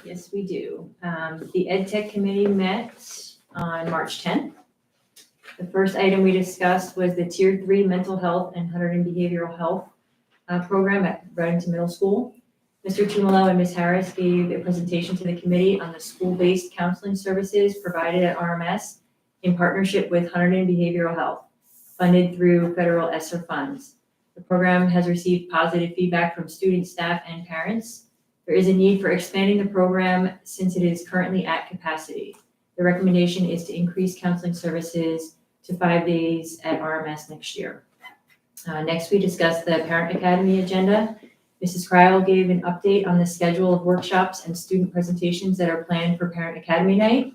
Yes, we do. The Ed Tech Committee met on March 10th. The first item we discussed was the Tier 3 Mental Health and Hunterdon Behavioral Health program at Reddington Middle School. Mr. Tumalo and Ms. Harris gave a presentation to the committee on the school-based counseling services provided at RMS in partnership with Hunterdon Behavioral Health, funded through federal ESSER funds. The program has received positive feedback from students, staff, and parents. There is a need for expanding the program since it is currently at capacity. The recommendation is to increase counseling services to 5 days at RMS next year. Next, we discussed the Parent Academy agenda. Mrs. Cryle gave an update on the schedule of workshops and student presentations that are planned for Parent Academy Night.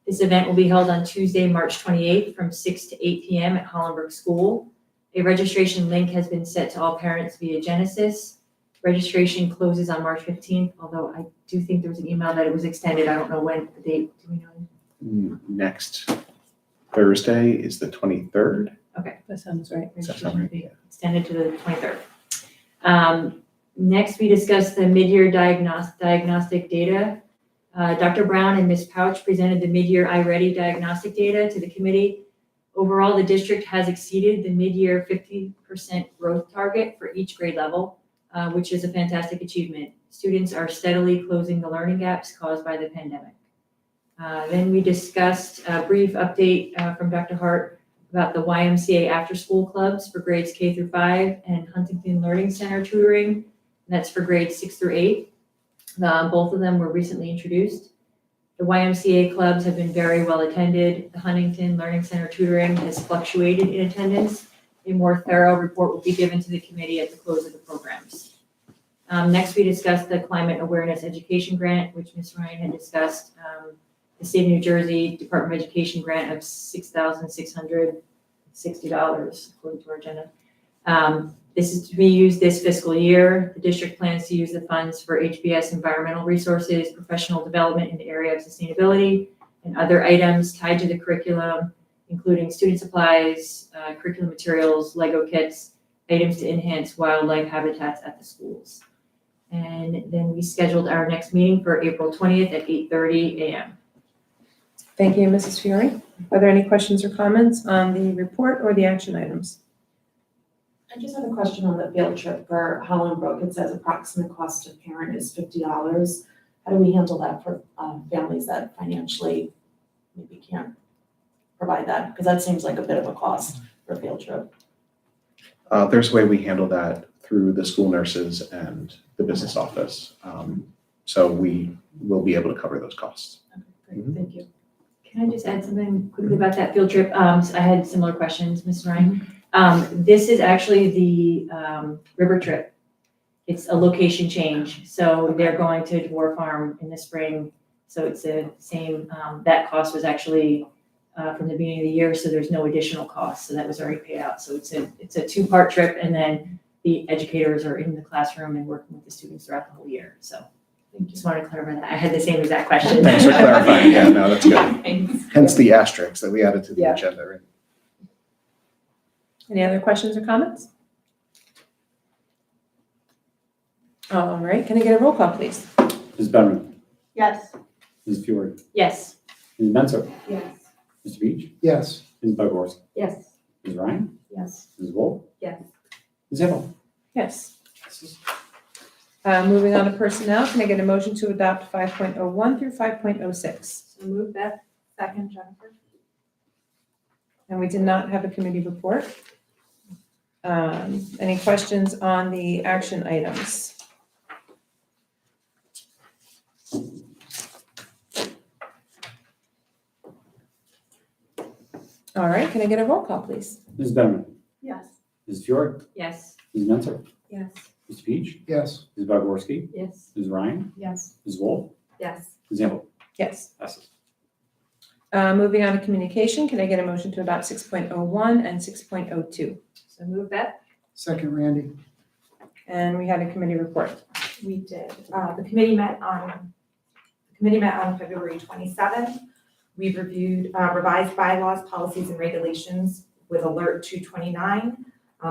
This event will be held on Tuesday, March 28th from 6 to 8 p.m. at Hollenbrook School. A registration link has been set to all parents via Genesis. Registration closes on March 15th, although I do think there was an email that it was extended. I don't know when the date, do we know? Next Thursday is the 23rd. Okay. That sounds right. Does that sound right? Registration will be extended to the 23rd. Next, we discussed the mid-year diagnostic data. Dr. Brown and Ms. Pouch presented the mid-year iReady diagnostic data to the committee. Overall, the district has exceeded the mid-year 50% growth target for each grade level, which is a fantastic achievement. Students are steadily closing the learning gaps caused by the pandemic. Then we discussed a brief update from Dr. Hart about the YMCA after-school clubs for grades K through 5 and Huntington Learning Center tutoring. That's for grades 6 through 8. Both of them were recently introduced. The YMCA clubs have been very well attended. The Huntington Learning Center tutoring has fluctuated in attendance. A more thorough report will be given to the committee at the close of the programs. Next, we discussed the Climate Awareness Education Grant, which Ms. Ryan had discussed. The State of New Jersey Department of Education grant of $6,660, according to our agenda. This is to be used this fiscal year. The district plans to use the funds for HBS environmental resources, professional development in the area of sustainability, and other items tied to the curriculum, including student supplies, curriculum materials, Lego kits, items to enhance wildlife habitats at the schools. And then we scheduled our next meeting for April 20th at 8:30 a.m. Thank you, Mrs. Fiore. Are there any questions or comments on the report or the action items? I just have a question on the field trip for Hollenbrook. It says approximate cost to parent is $50. How do we handle that for families that financially maybe can't provide that? Because that seems like a bit of a cost for a field trip. There's a way we handle that through the school nurses and the business office. So we will be able to cover those costs. Okay, great, thank you. Can I just add something quickly about that field trip? So I had similar questions, Ms. Ryan. This is actually the river trip. It's a location change. So they're going to Dwarf Farm in the spring. So it's the same, that cost was actually from the beginning of the year, so there's no additional cost. So that was already paid out. So it's a two-part trip, and then the educators are in the classroom and working with the students throughout the whole year. So just wanted to clarify that. I had the same exact question. Thanks for clarifying. Yeah, no, that's good. Thanks. Hence the asterisks that we added to the Yeah. agenda, right? Any other questions or comments? All right, can I get a roll call, please? Mrs. Bitterman, Yes. Mrs. Fiore, Yes. Mrs. Mentor, Yes. Mr. Beach, Yes. Mrs. Bogorski, Yes. Mrs. Ryan, Yes. Mrs. Wolf, Yes. Mrs. Hamilton. Yes. Moving on to personnel, can I get a motion to adopt 5.01 through 5.06? So move that. Second, Jennifer. And we did not have a committee report. Any questions on the action items? All right, can I get a roll call, please? Ms. Bowman, Yes. Ms. Fiore, Yes. Ms. Mentor, Yes. Mr. Peach, Yes. Ms. Bogorski, Yes. Ms. Ryan, Yes. Ms. Wolf, Yes. Ms. Hamble. Yes. Passes. Moving on to communication, can I get a motion to adopt 6.01 and 6.02? So move Beth. Second, Randy. And we had a committee report. We did. The committee met on February 27th. We've reviewed revised bylaws, policies, and regulations with Alert 229.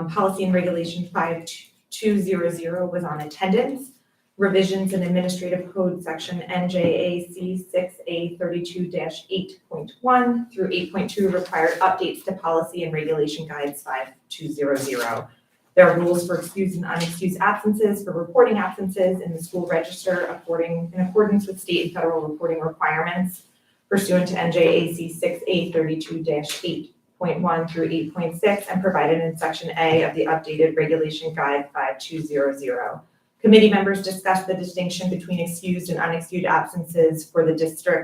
Policy and Regulation 5200 was on attendance. Revisions in Administrative Code Section NJAC 6A32-8.1 through 8.2 required updates to Policy and Regulation Guides 5200. There are rules for excused and unexcused absences, for reporting absences in the school register in accordance with state and federal reporting requirements pursuant to NJAC 6A32-8.1 through 8.6 and provided in Section A of the updated Regulation Guide 5200. Committee members discussed the distinction between excused and unexcused absences for the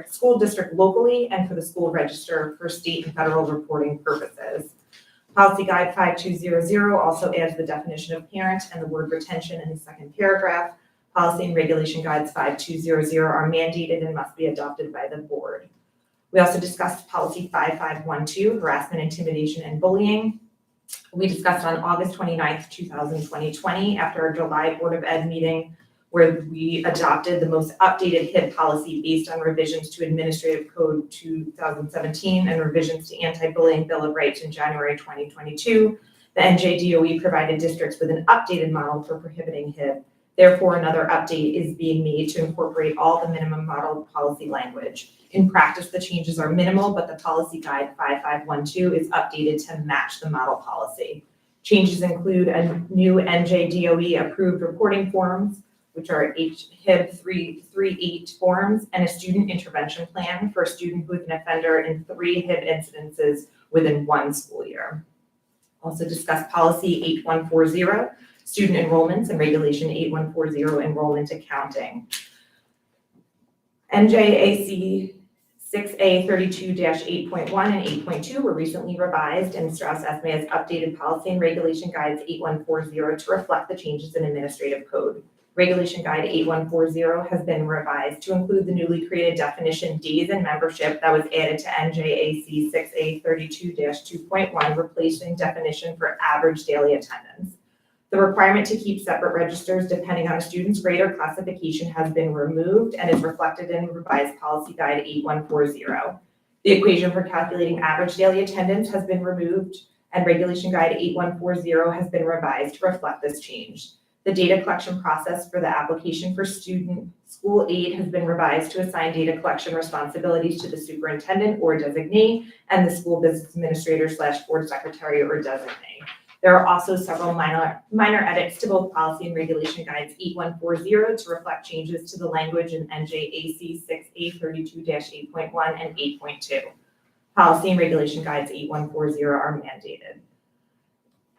school district locally and for the school register for state and federal reporting purposes. Policy Guide 5200 also adds the definition of parent and the word retention in the second paragraph. Policy and Regulation Guides 5200 are mandated and must be adopted by the board. We also discussed Policy 5512, harassment, intimidation, and bullying. We discussed on August 29th, 2020, after our July Board of Ed meeting, where we adopted the most updated HIB policy based on revisions to Administrative Code 2017 and revisions to Anti-Bullying Bill of Rights in January 2022. The NJDOE provided districts with an updated model for prohibiting HIB. Therefore, another update is being made to incorporate all the minimum model policy language. In practice, the changes are minimal, but the Policy Guide 5512 is updated to match the model policy. Changes include a new NJDOE approved reporting forms, which are HIB 338 forms, and a student intervention plan for a student who is an offender in 3 HIB incidences within 1 school year. Also discuss Policy 8140, student enrollments, and Regulation 8140, enrollment accounting. NJAC 6A32-8.1 and 8.2 were recently revised, and Strauss Esme has updated Policy and Regulation Guides 8140 to reflect the changes in Administrative Code. Regulation Guide 8140 has been revised to include the newly created definition days in membership that was added to NJAC 6A32-2.1, replacing definition for average daily attendance. The requirement to keep separate registers depending on a student's grade or classification has been removed and is reflected in revised Policy Guide 8140. The equation for calculating average daily attendance has been removed, and Regulation Guide 8140 has been revised to reflect this change. The data collection process for the application for student school aid has been revised to assign data collection responsibilities to the superintendent or designee and the school business administrator / board secretary or designee. There are also several minor edits to both Policy and Regulation Guides 8140 to reflect changes to the language in NJAC 6A32-8.1 and 8.2. Policy and Regulation Guides 8140 are mandated.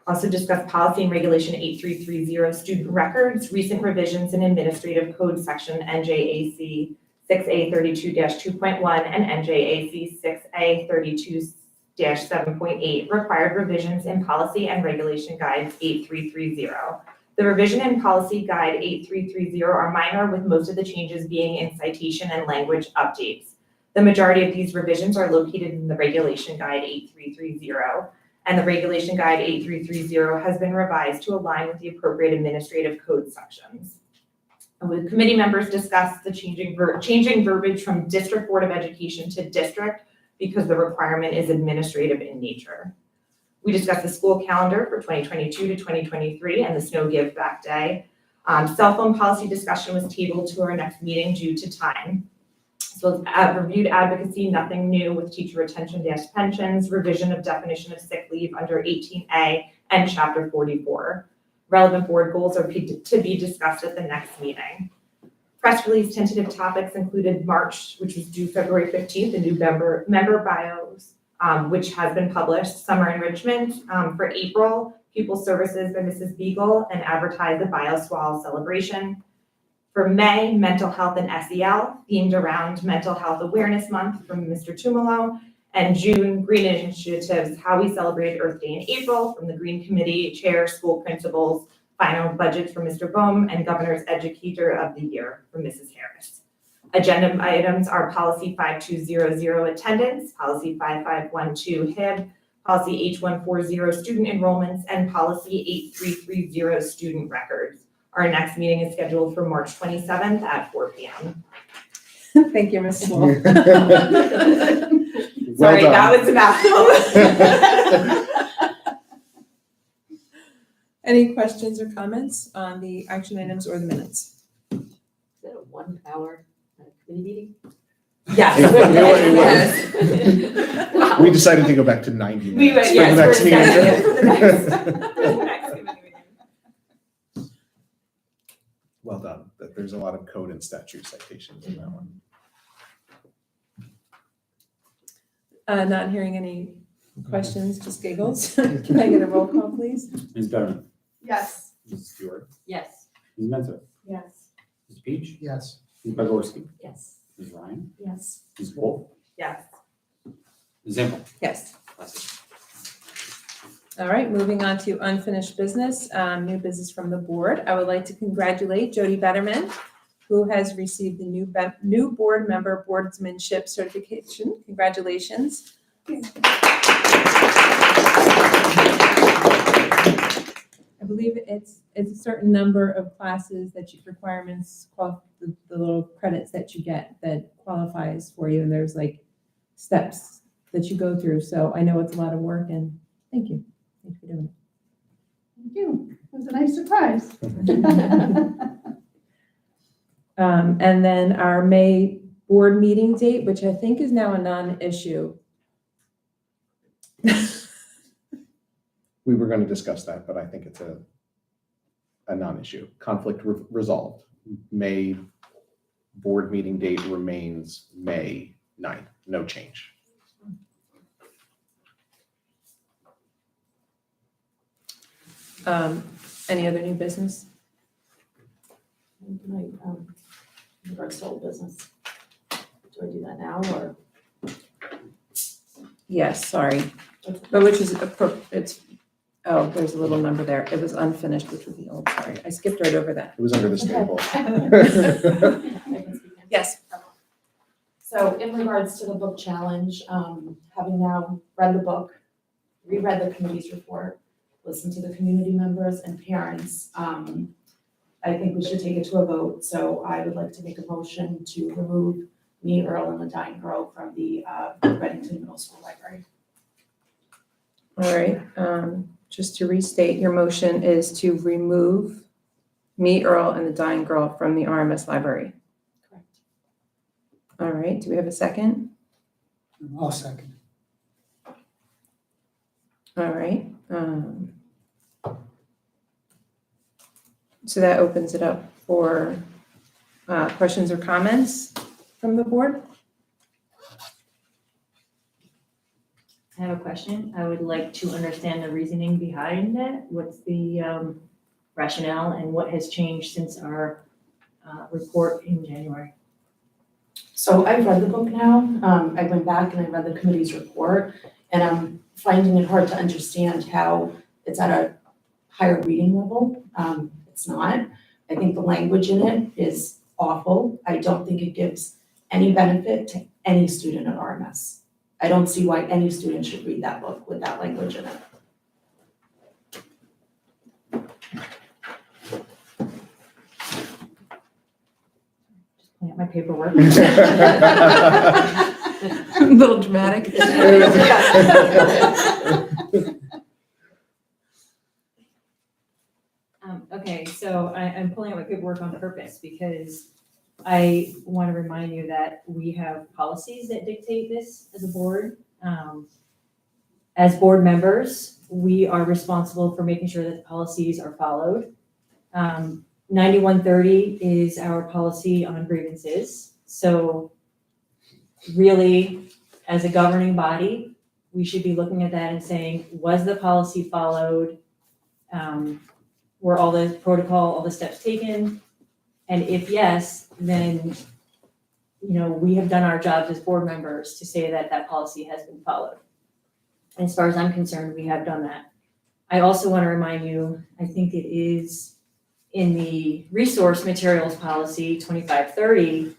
Also discuss Policy and Regulation 8330, student records, recent revisions in Administrative Code Section NJAC 6A32-2.1 and NJAC 6A32-7.8 required revisions in Policy and Regulation Guides 8330. The revision in Policy Guide 8330 are minor, with most of the changes being in citation and language updates. The majority of these revisions are located in the Regulation Guide 8330, and the Regulation Guide 8330 has been revised to align with the appropriate Administrative Code sections. And with committee members discussed the changing verbiage from District Board of Education to district, because the requirement is administrative in nature. We discussed the school calendar for 2022 to 2023 and the snow give back day. Cell phone policy discussion was tabled to our next meeting due to time. So reviewed advocacy, nothing new with teacher retention - pensions, revision of definition of sick leave under 18A and chapter 44. Relevant board goals are to be discussed at the next meeting. Press release tentative topics included March, which was due February 15th, the new member bios, which has been published, summer enrichment for April, pupil services by Mrs. Beagle, and advertise the BioSwal celebration. For May, mental health and SEL, themed around Mental Health Awareness Month from Mr. Tumolo, And June, Green Initiatives, How We Celebrate Earth Day in April, from the Green Committee Chair, School Principals, Final Budgets from Mr. Bohm, and Governor's Educator of the Year from Mrs. Harris. Agenda items are Policy 5200 Attendance, Policy 5512 HIB, Policy H140 Student Enrollments, and Policy 8330 Student Records. Our next meeting is scheduled for March 27th at 4 p.m. Thank you, Ms. Swoll. Sorry, that was a mouthful. Any questions or comments on the action items or the minutes? Is that a 1 hour committee meeting? Yes. It was. We decided to go back to 90 We minutes went, yes, for we're the next extending it meeting. for the next, for the next committee meeting. Well done. There's a lot of code and statute citations in that one. Not hearing any questions, just giggles. Can I get a roll call, please? Ms. Bevan, Yes. Ms. Stewart, Yes. Ms. Mentor, Yes. Ms. Peach, Yes. Ms. Bogorski, Yes. Ms. Ryan, Yes. Ms. Wolf, Yes. Ms. Zimmel. Yes. Passes. All right, moving on to unfinished business, new business from the board. I would like to congratulate Jody Betterman, who has received the new board member boardsmanship certification. Congratulations. I believe it's a certain number of classes that requirements, the little credits that you get that qualifies for you, and there's like steps that you go through. So I know it's a lot of work, and thank you. Thanks for doing it. Thank you. It was a nice surprise. And then our May board meeting date, which I think is now a non-issue. We were going to discuss that, but I think it's a non-issue. Conflict resolved. May board meeting date remains May 9th. No change. Any other new business? In regards to old business. Do I do that now or? Yes, sorry. But which is, it's, oh, there's a little number there. It was unfinished, which was the old, sorry. I skipped right over that. It was under the staple. I can speak now. Yes. So in regards to the book challenge, having now read the book, reread the committee's report, listened to the community members and parents, I think we should take it to a vote. So I would like to make a motion to remove Me, Earl, and the Dying Girl from the Reddington Middle School Library. All right, just to restate, your motion is to remove Me, Earl, and the Dying Girl from the RMS library. Correct. All right, do we have a second? I'll second. All right. So that opens it up for questions or comments from the board. I have a question. I would like to understand the reasoning behind that. What's the rationale and what has changed since our report in January? So I've read the book now. I went back and I read the committee's report, and I'm finding it hard to understand how it's at a higher reading level. It's not. I think the language in it is awful. I don't think it gives any benefit to any student at RMS. I don't see why any student should read that book with that language in it. Pulling out my paperwork. A little dramatic. Okay, so I'm pulling out my paperwork on purpose because I want to remind you that we have policies that dictate this as a board. As board members, we are responsible for making sure that the policies are followed. 9130 is our policy on grievances. So really, as a governing body, we should be looking at that and saying, was the policy followed? Were all the protocol, all the steps taken? And if yes, then we have done our jobs as board members to say that that policy has been followed. And as far as I'm concerned, we have done that. I also want to remind you, I think it is in the resource materials policy 2530,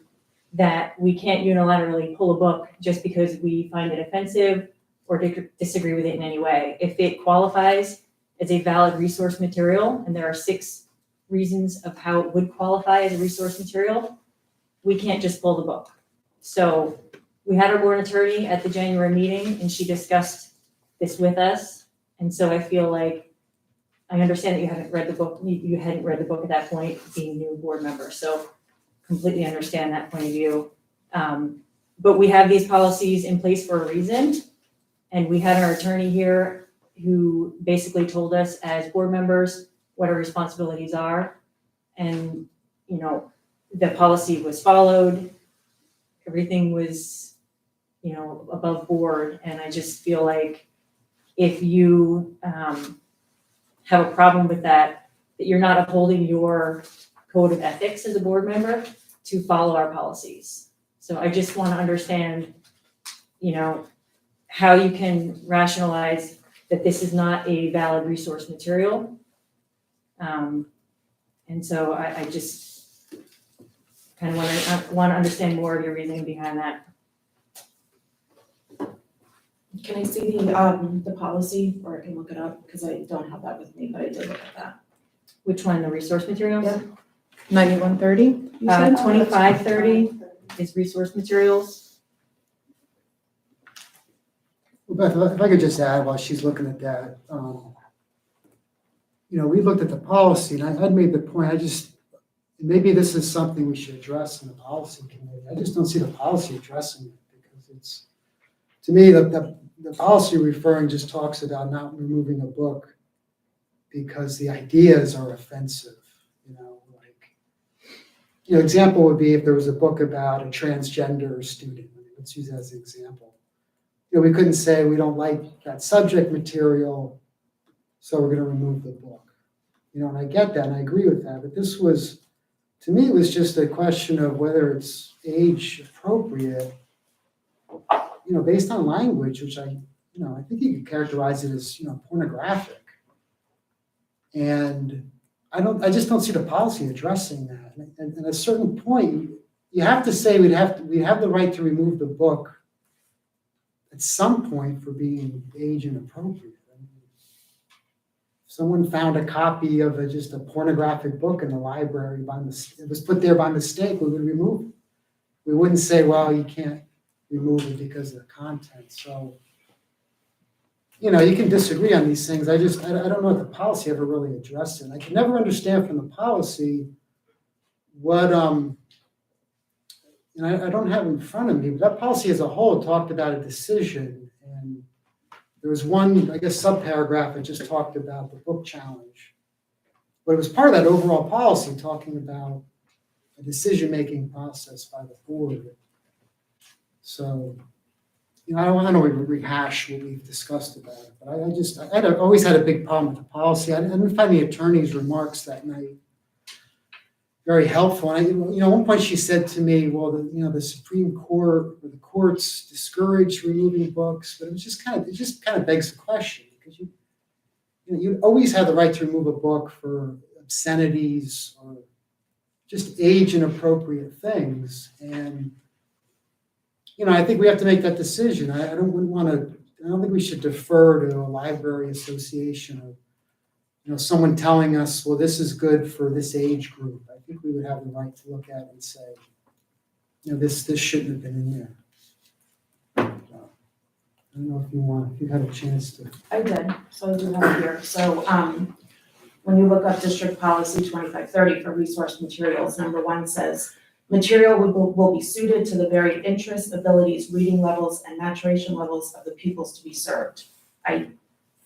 that we can't unilaterally pull a book just because we find it offensive or disagree with it in any way. If it qualifies as a valid resource material, and there are 6 reasons of how it would qualify as a resource material, we can't just pull the book. So we had our board attorney at the January meeting, and she discussed this with us. And so I feel like I understand that you haven't read the book, you hadn't read the book at that point, being a new board member. So completely understand that point of view. But we have these policies in place for a reason. And we had our attorney here who basically told us as board members what our responsibilities are. And, the policy was followed. Everything was, above board. And I just feel like if you have a problem with that you're not upholding your code of ethics as a board member to follow our policies. So I just want to understand, how you can rationalize that this is not a valid resource material. And so I just kind of want to understand more of your reasoning behind that. Can I see the policy, or I can look it up, because I don't have that with me, but I did look at that. Which one, the resource materials? Yeah. 9130, you said? 2530 is resource materials. Well, Beth, if I could just add while she's looking at that, we looked at the policy, and I'd made the point, maybe this is something we should address in the policy committee. I just don't see the policy addressing it, because it's, to me, the policy referring just talks about not removing a book because the ideas are offensive, example would be if there was a book about a transgender student. Let's use that as an example. We couldn't say we don't like that subject material, so we're going to remove the book. And I get that, and I agree with that. But this was, to me, it was just a question of whether it's age appropriate, based on language, which I think you could characterize it as, pornographic. And I just don't see the policy addressing that. And at a certain point, you have to say we have the right to remove the book at some point for being age inappropriate. If someone found a copy of just a pornographic book in the library it was put there by mistake, we would remove it. We wouldn't say, well, you can't remove it because of the content. So, you can disagree on these things. I don't know if the policy ever really addressed it. And I can never understand from the policy what, and I don't have it in front of me, but that policy as a whole talked about a decision. And there was one, I guess, subparagraph that just talked about the book challenge. But it was part of that overall policy talking about a decision-making process by the board. So, I don't want to rehash what we've discussed about it, but I always had a big problem with the policy. I didn't find the attorney's remarks that night very helpful. And at one point she said to me, well, the Supreme Court or the courts discourage removing books, but it just kind of begs the question, because you always have the right to remove a book for obscenities or just age inappropriate things. And I think we have to make that decision. I don't think we should defer to a library association of, someone telling us, well, this is good for this age group. I think we would have the right to look at it and say, this shouldn't have been in there. I don't know if you had a chance to. I did, so I do have it here. So when you look up District Policy 2530 for resource materials, number 1 says, material will be suited to the varied interests, abilities, reading levels, and maturation levels of the pupils to be served. I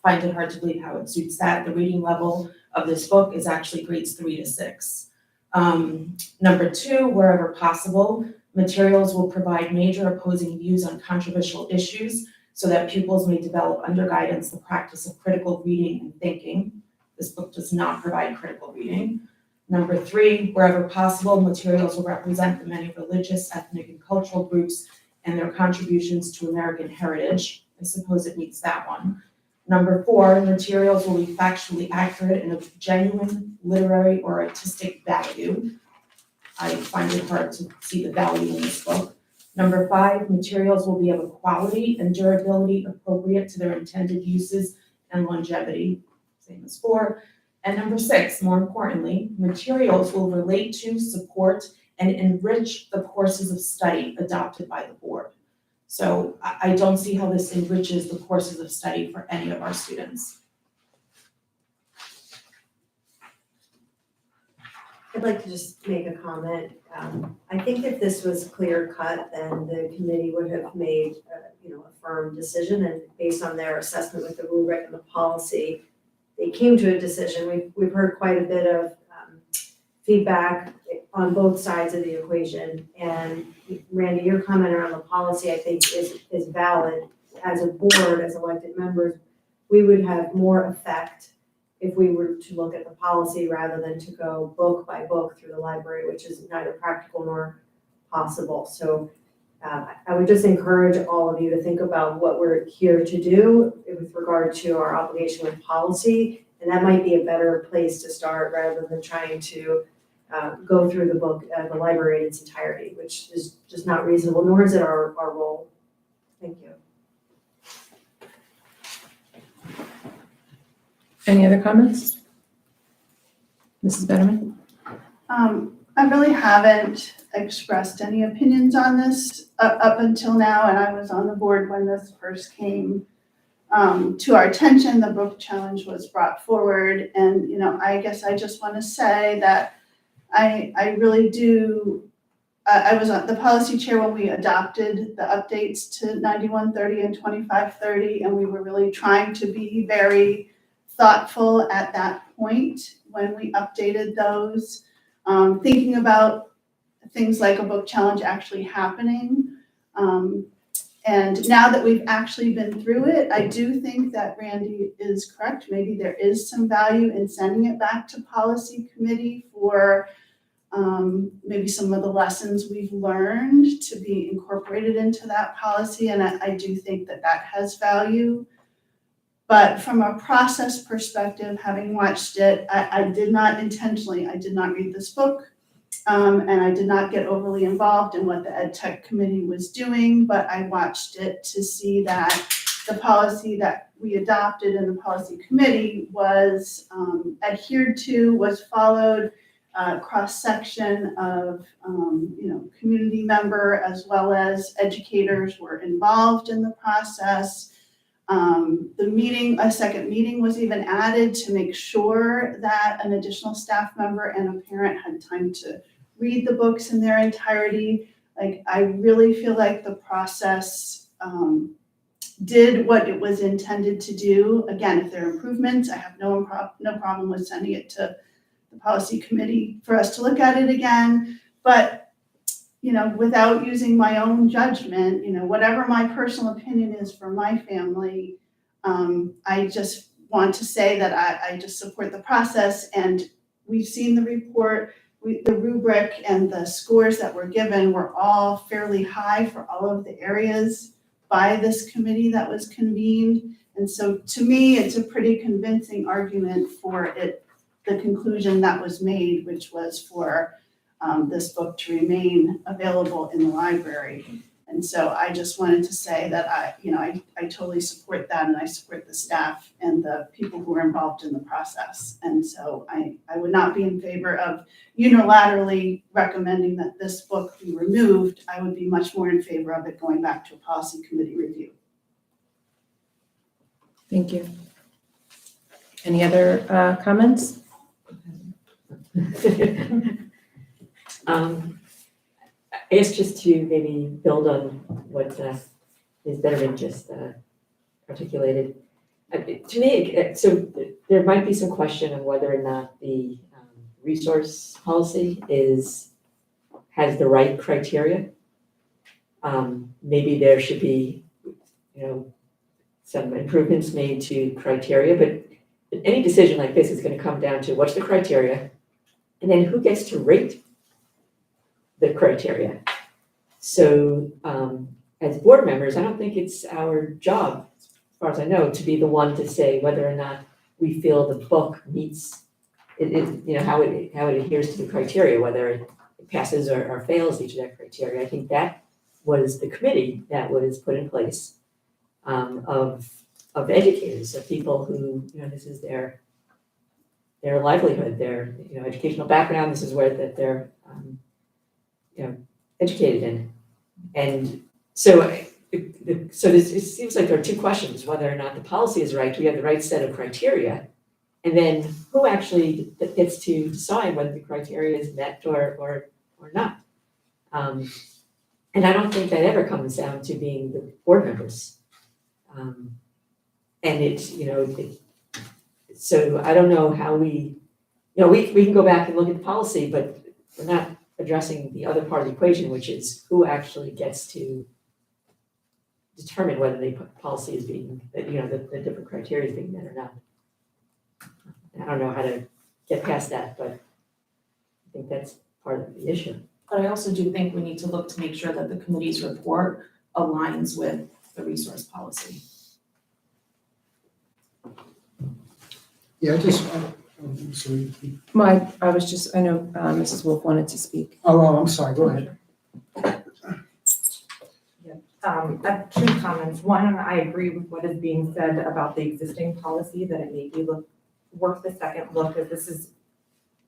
find it hard to believe how it suits that. The reading level of this book is actually grades 3 to 6. Number 2, wherever possible, materials will provide major opposing views on controversial issues so that pupils may develop under guidance the practice of critical reading and thinking. This book does not provide critical reading. Number 3, wherever possible, materials will represent the many religious, ethnic, and cultural groups and their contributions to American heritage. I suppose it meets that one. Number 4, materials will be factually accurate and of genuine literary or artistic value. I find it hard to see the value in this book. Number 5, materials will be of a quality and durability appropriate to their intended uses and longevity, same as 4. And number 6, more importantly, materials will relate to, support, and enrich the courses of study adopted by the board. So I don't see how this enriches the courses of study for any of our students. I'd like to just make a comment. I think if this was clear cut, then the committee would have made, a firm decision, and based on their assessment with the rubric and the policy, they came to a decision. We've heard quite a bit of feedback on both sides of the equation, and Randy, your comment around the policy, I think is valid. As a board, as elected members, we would have more effect if we were to look at the policy rather than to go book by book through the library, which is neither practical nor possible. So I would just encourage all of you to think about what we're here to do with regard to our obligation with policy, and that might be a better place to start rather than trying to go through the book, the library in its entirety, which is just not reasonable, nor is it our role. Thank you. Any other comments? Mrs. Betterman? I really haven't expressed any opinions on this up until now, and I was on the board when this first came to our attention. The book challenge was brought forward, and I guess I just want to say that I really do. I was the policy chair when we adopted the updates to 9130 and 2530, and we were really trying to be very thoughtful at that point when we updated those, thinking about things like a book challenge actually happening. And now that we've actually been through it, I do think that Randy is correct. Maybe there is some value in sending it back to policy committee for maybe some of the lessons we've learned to be incorporated into that policy. And I do think that that has value. But from a process perspective, having watched it, I did not read this book, and I did not get overly involved in what the Ed Tech committee was doing, but I watched it to see that the policy that we adopted in the policy committee was adhered to, was followed, cross-section of, community member as well as educators were involved in the process. A second meeting was even added to make sure that an additional staff member and a parent had time to read the books in their entirety. Like, I really feel like the process did what it was intended to do. Again, if there are improvements, I have no problem with sending it to the policy committee for us to look at it again. But without using my own judgment, whatever my personal opinion is for my family, I just want to say that I just support the process, and we've seen the report, the rubric and the scores that were given were all fairly high for all of the areas by this committee that was convened. And so to me, it's a pretty convincing argument for the conclusion that was made, which was for this book to remain available in the library. And so I just wanted to say that I totally support that, and I support the staff and the people who are involved in the process. And so I would not be in favor of unilaterally recommending that this book be removed. I would be much more in favor of it going back to a policy committee review. Thank you. Any other comments? I guess just to maybe build on what Ms. Betterman just articulated. To me, so there might be some question of whether or not the resource policy has the right criteria. Maybe there should be, some improvements made to criteria, but any decision like this is going to come down to what's the criteria, And then who gets to rate the criteria? So as board members, I don't think it's our job, as far as I know, to be the one to say whether or not we feel the book meets how it adheres to the criteria, whether it passes or fails each of that criteria. I think that was the committee that was put in place of educators, of people who, this is their livelihood, their, educational background, this is where that they're, educated in. And so, it seems like there are two questions, whether or not the policy is right, do we have the right set of criteria? And then who actually gets to decide whether the criteria is met or not? And I don't think that ever comes down to being the board members. And so I don't know how we can go back and look at the policy, but we're not addressing the other part of the equation, which is who actually gets to determine whether the policy is being, the different criteria is being met or not. I don't know how to get past that, but I think that's part of the issue. But I also do think we need to look to make sure that the committee's report aligns with the resource policy. Yeah, I'm sorry. I know Mrs. Wolf wanted to speak. Oh, I'm sorry, go ahead. I have two comments. One, I agree with what is being said about the existing policy, that it may be worth the second look, as this is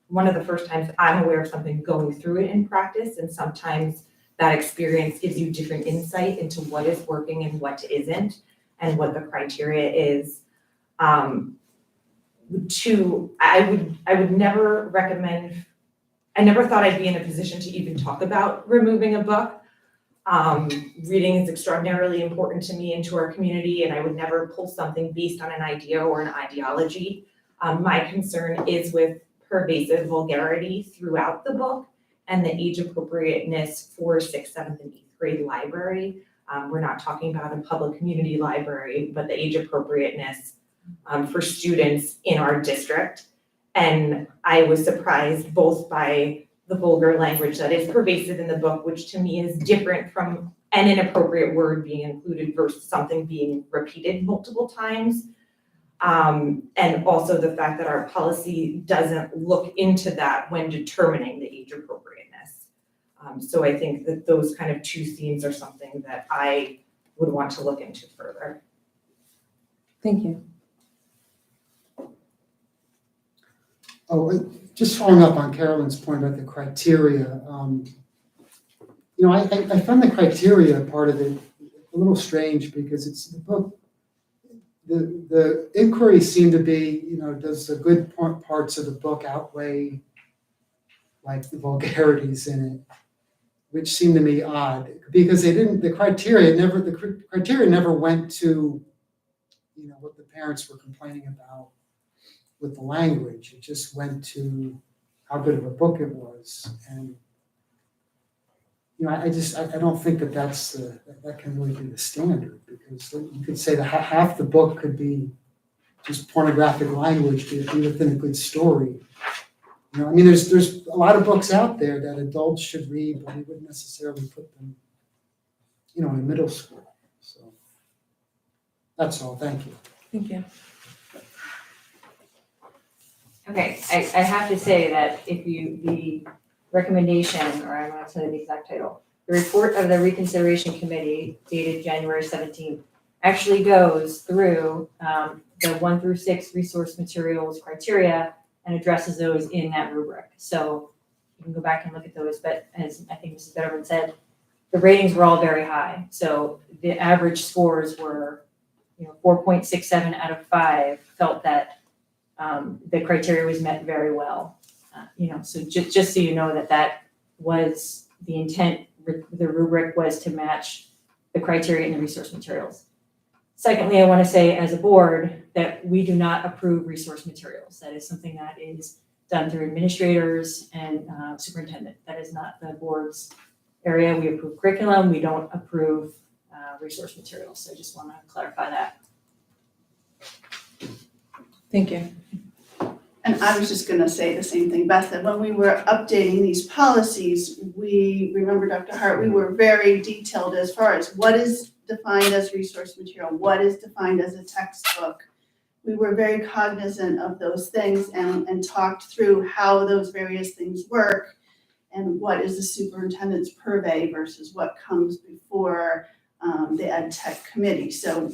one of the first times I'm aware of something going through it in practice, and sometimes that experience gives you different insight into what is working and what isn't, and what the criteria is. Two, I would never recommend, I never thought I'd be in a position to even talk about removing a book. Reading is extraordinarily important to me and to our community, and I would never pull something based on an idea or an ideology. My concern is with pervasive vulgarity throughout the book and the age appropriateness for 6th, 7th, and 8th grade library. We're not talking about a public community library, but the age appropriateness for students in our district. And I was surprised both by the vulgar language that is pervasive in the book, which to me is different from an inappropriate word being included versus something being repeated multiple times. And also the fact that our policy doesn't look into that when determining the age appropriateness. So I think that those kind of two themes are something that I would want to look into further. Thank you. Oh, just following up on Carolyn's point about the criteria, I found the criteria part of it a little strange because it's the book. The inquiries seem to be, does the good parts of the book outweigh like the vulgarities in it, which seemed to me odd because the criteria never went to, what the parents were complaining about with the language. It just went to how good of a book it was. And, I don't think that can really be the standard, because you could say that half the book could be just pornographic language, but be within a good story. There's a lot of books out there that adults should read, but we wouldn't necessarily put them, in middle school. So that's all. Thank you. Thank you. Okay, I have to say that the recommendation, or I'm not saying the exact title, the report of the reconsideration committee dated January 17th actually goes through the 1 through 6 resource materials criteria and addresses those in that rubric. So you can go back and look at those, but as I think Mrs. Betterman said, the ratings were all very high. So the average scores were, 4.67 out of 5 felt that the criteria was met very well. So just so you know that was the intent. The rubric was to match the criteria in the resource materials. Secondly, I want to say as a board that we do not approve resource materials. That is something that is done through administrators and superintendent. That is not the board's area. We approve curriculum. We don't approve resource materials. So I just want to clarify that. Thank you. And I was just gonna say the same thing Beth said, when we were updating these policies, we, remember Dr. Hart, we were very detailed as far as what is defined as resource material, what is defined as a textbook. We were very cognizant of those things and talked through how those various things work and what is the superintendent's purvey versus what comes before the ed tech committee. So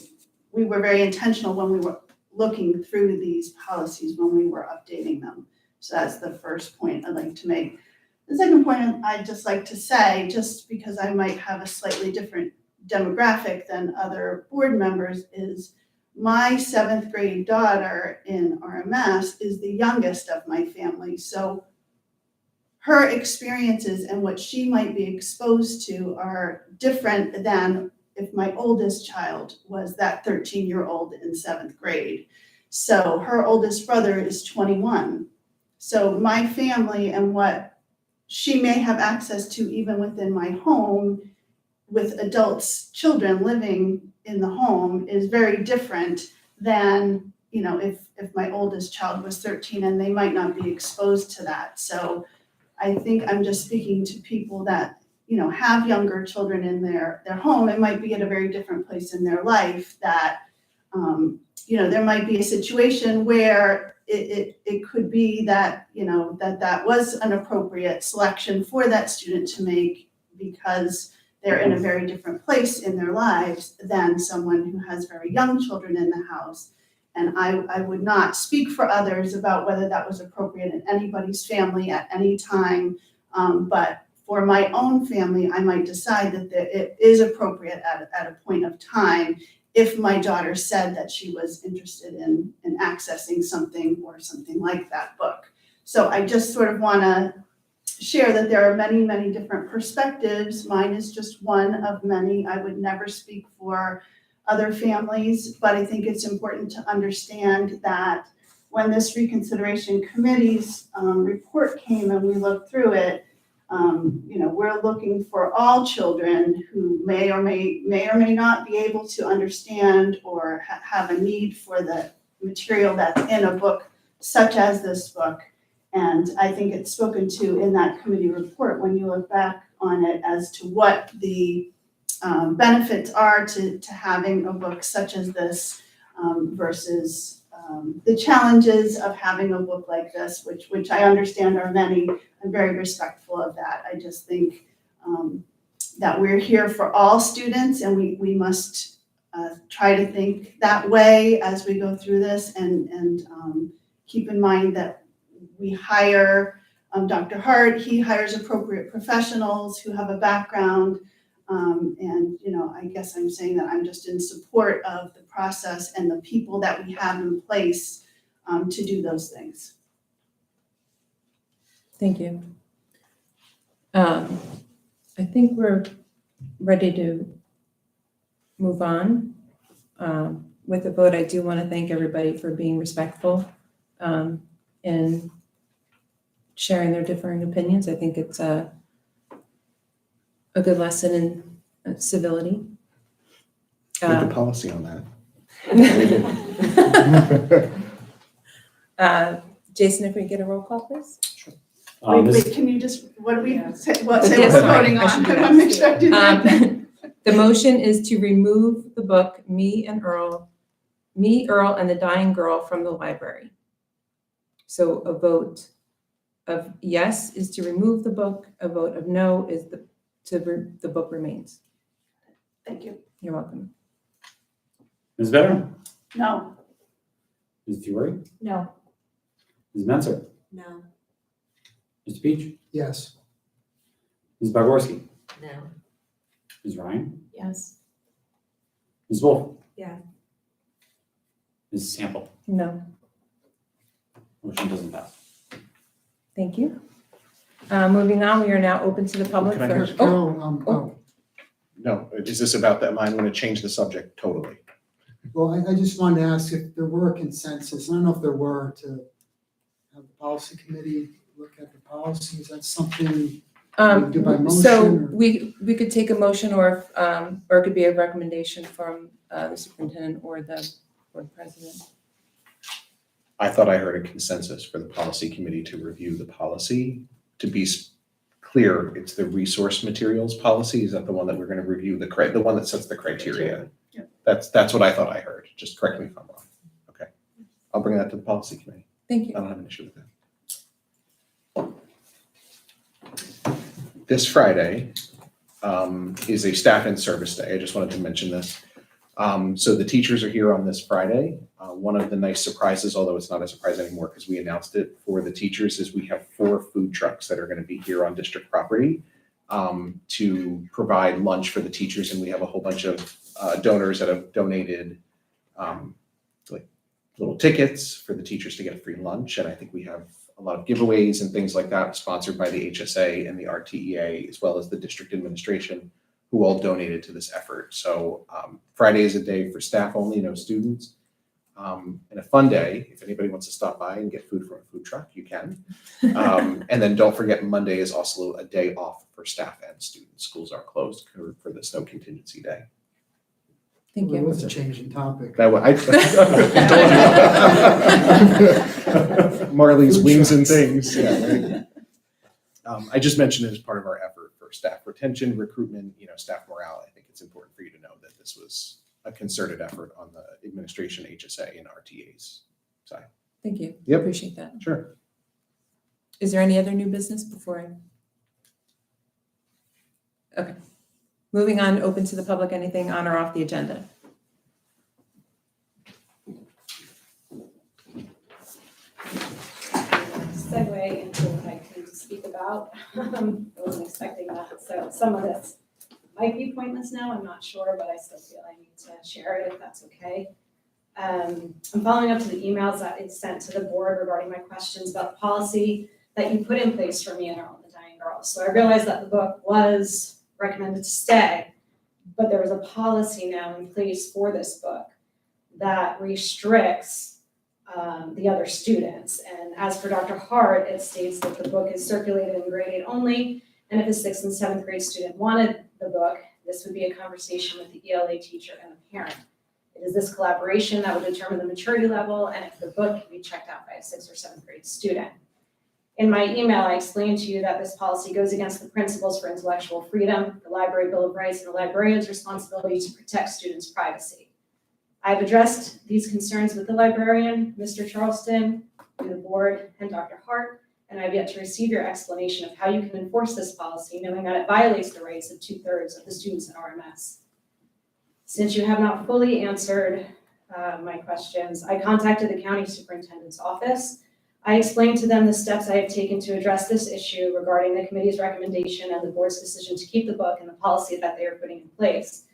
we were very intentional when we were looking through these policies when we were updating them. So that's the first point I'd like to make. The second point I'd just like to say, just because I might have a slightly different demographic than other board members, is my 7th grade daughter in RMS is the youngest of my family. So her experiences and what she might be exposed to are different than if my oldest child was that 13-year-old in 7th grade. So her oldest brother is 21. So my family and what she may have access to even within my home with adults, children living in the home is very different than, you know, if my oldest child was 13 and they might not be exposed to that. So I think I'm just speaking to people that, you know, have younger children in their home. It might be at a very different place in their life that, you know, there might be a situation where it could be that, you know, that was an appropriate selection for that student to make because they're in a very different place in their lives than someone who has very young children in the house. And I would not speak for others about whether that was appropriate in anybody's family at any time. But for my own family, I might decide that it is appropriate at a point of time if my daughter said that she was interested in accessing something or something like that book. So I just sort of want to share that there are many, many different perspectives. Mine is just one of many. I would never speak for other families, but I think it's important to understand that when this reconsideration committee's report came and we looked through it, you know, we're looking for all children who may or may not be able to understand or have a need for the material that's in a book such as this book. And I think it's spoken to in that committee report when you look back on it as to what the benefits are to having a book such as this versus the challenges of having a book like this, which I understand are many. I'm very respectful of that. I just think that we're here for all students and we must try to think that way as we go through this and keep in mind that we hire Dr. Hart, he hires appropriate professionals who have a background. And, you know, I guess I'm saying that I'm just in support of the process and the people that we have in place to do those things. Thank you. I think we're ready to move on. With the vote, I do want to thank everybody for being respectful and sharing their differing opinions. I think it's a good lesson in civility. Make a policy on that. Jason, if we get a roll call, please. Wait, can you just, what do we say, what Yes, we're sorry, voting I on? should do I that. want to make sure I do that. The motion is to remove the book Me, Earl, and the Dying Girl from the library. So a vote of yes is to remove the book, a vote of no is the book remains. Thank you. You're welcome. Ms. Vedder? No. Ms. Fiore? No. Ms. Menzer? No. Mr. Peach? Yes. Ms. Bogorski? No. Ms. Ryan? Yes. Ms. Wolf? Yeah. Ms. Sample? No, Motion doesn't pass. thank you. Moving on, we are now open to the public Can I for, just- No, is this about that? I'm going to change the subject totally. Well, I just wanted to ask if there were a consensus, I don't know if there were, to have the policy committee look at the policies, that's something we do by motion so or? we could take a motion or it could be a recommendation from the superintendent or the board president. I thought I heard a consensus for the policy committee to review the policy. To be clear, it's the resource materials policy. Is that the one that we're going to review, the one that sets the criteria? Yeah. That's what I thought I heard. Just correct me if I'm wrong. Okay. I'll bring that to the policy committee. Thank you. I don't have an issue with that. This Friday is a staff and service day. I just wanted to mention this. So the teachers are here on this Friday. One of the nice surprises, although it's not a surprise anymore because we announced it for the teachers, is we have 4 food trucks that are going to be here on district property to provide lunch for the teachers. And we have a whole bunch of donors that have donated like little tickets for the teachers to get a free lunch. And I think we have a lot of giveaways and things like that sponsored by the HSA and the RTEA, as well as the district administration, who all donated to this effort. So Friday is a day for staff only, no students. And a fun day, if anybody wants to stop by and get food from a food truck, you can. And then don't forget, Monday is also a day off for staff and students. Schools are closed for the snow contingency day. Thank Well, you. it was a change in topic. That Marley's Food wings and trucks. things. Yeah. I just mentioned it as part of our effort for staff retention, recruitment, staff morale. I think it's important for you to know that this was a concerted effort on the administration, HSA, and RTA's side. Thank you. Yep. Appreciate that. Sure. Is there any other new business before I? Okay. Moving on, open to the public, anything on or off the agenda? Segue into what I came to speak about. I wasn't expecting that, so some of this might be pointless now, I'm not sure, but I still feel I need to share it if that's okay. I'm following up to the emails that I sent to the board regarding my questions about the policy that you put in place for me and Enrollment, the Dying Girls. So I realized that the book was recommended to stay, but there was a policy now in place for this book that restricts the other students. And as for Dr. Hart, it states that the book is circulated in grade 8 only, and if a 6th and 7th grade student wanted the book, this would be a conversation with the ELA teacher and the parent. It is this collaboration that would determine the maturity level and if the book can be checked out by a 6th or 7th grade student. In my email, I explained to you that this policy goes against the principles for intellectual freedom, the Library Bill of Rights, and the librarian's responsibility to protect students' privacy. I've addressed these concerns with the librarian, Mr. Charleston, through the board, and Dr. Hart, and I've yet to receive your explanation of how you can enforce this policy, knowing that it violates the rights of 2/3 of the students at RMS. Since you have not fully answered my questions, I contacted the county superintendent's office. I explained to them the steps I have taken to address this issue regarding the committee's recommendation and the board's decision to keep the book and the policy that they are putting in place.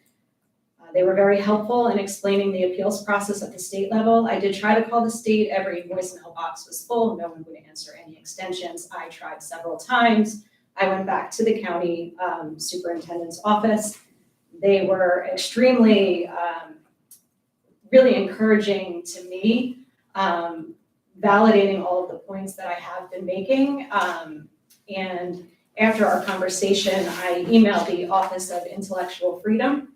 They were very helpful in explaining the appeals process at the state level. I did try to call the state. Every voicemail box was full. No one would answer any extensions. I tried several times. I went back to the county superintendent's office. They were extremely, really encouraging to me, validating all of the points that I have been making. And after our conversation, I emailed the Office of Intellectual Freedom,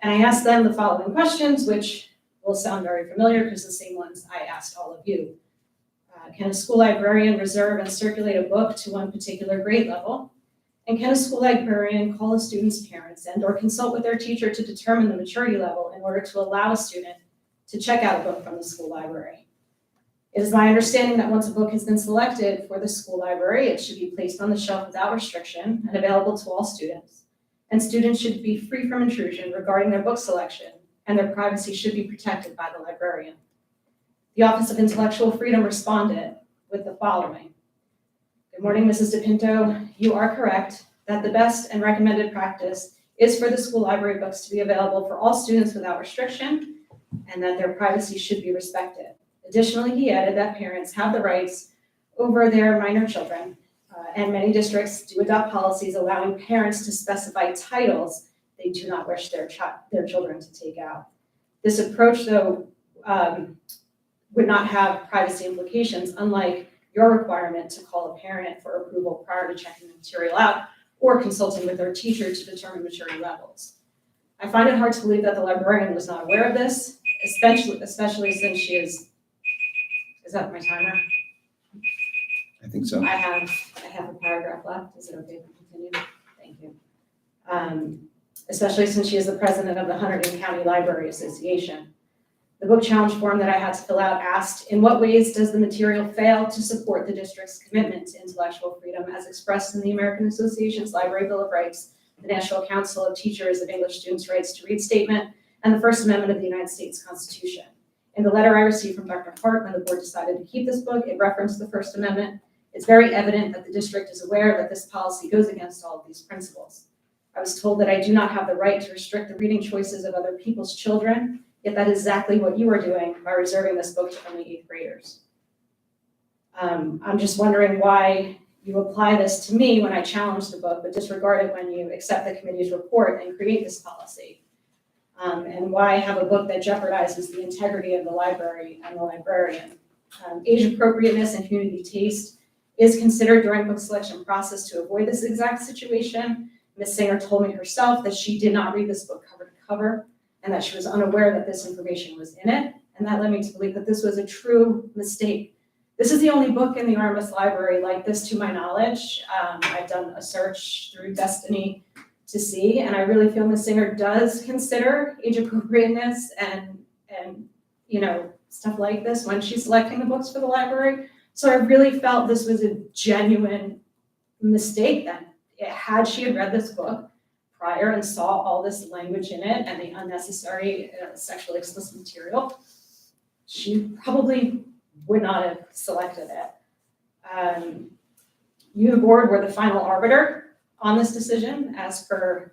and I asked them the following questions, which will sound very familiar because the same ones I asked all of you. Can a school librarian reserve and circulate a book to one particular grade level? And can a school librarian call a student's parents and or consult with their teacher to determine the maturity level in order to allow a student to check out a book from the school library? It is my understanding that once a book has been selected for the school library, it should be placed on the shelf without restriction and available to all students. And students should be free from intrusion regarding their book selection, and their privacy should be protected by the librarian. The Office of Intellectual Freedom responded with the following. Good morning, Mrs. DePinto. You are correct that the best and recommended practice is for the school library books to be available for all students without restriction, and that their privacy should be respected. Additionally, he added that parents have the rights over their minor children, and many districts do adopt policies allowing parents to specify titles they do not wish their children to take out. This approach, though, would not have privacy implications, unlike your requirement to call a parent for approval prior to checking the material out or consulting with their teacher to determine maturity levels. I find it hard to believe that the librarian was not aware of this, especially since she is Is that my timer? I think so. I have a paragraph left. Is it okay if we continue? Thank you. Especially since she is the president of the Hunterdon County Library Association. The book challenge form that I had to fill out asked, in what ways does the material fail to support the district's commitment to intellectual freedom as expressed in the American Association's Library Bill of Rights, the National Council of Teachers of English Students' Rights to Read Statement, and the First Amendment of the United States Constitution. In the letter I received from Dr. Hart when the board decided to keep this book, it referenced the First Amendment. It's very evident that the district is aware that this policy goes against all of these principles. I was told that I do not have the right to restrict the reading choices of other people's children, yet that is exactly what you are doing by reserving this book to only 8th graders. I'm just wondering why you apply this to me when I challenge the book, but disregard it when you accept the committee's report and create this policy. And why have a book that jeopardizes the integrity of the library and the librarian. Age appropriateness and community taste is considered during book selection process to avoid this exact situation. Ms. Singer told me herself that she did not read this book cover to cover and that she was unaware that this information was in it. And that led me to believe that this was a true mistake. This is the only book in the RMS library like this to my knowledge. I've done a search through Destiny to see, and I really feel Ms. Singer does consider age appropriateness and stuff like this when she's selecting the books for the library. So I really felt this was a genuine mistake that had she had read this book prior and saw all this language in it and the unnecessary sexually explicit material, she probably would not have selected it. You, the board, were the final arbiter on this decision, as per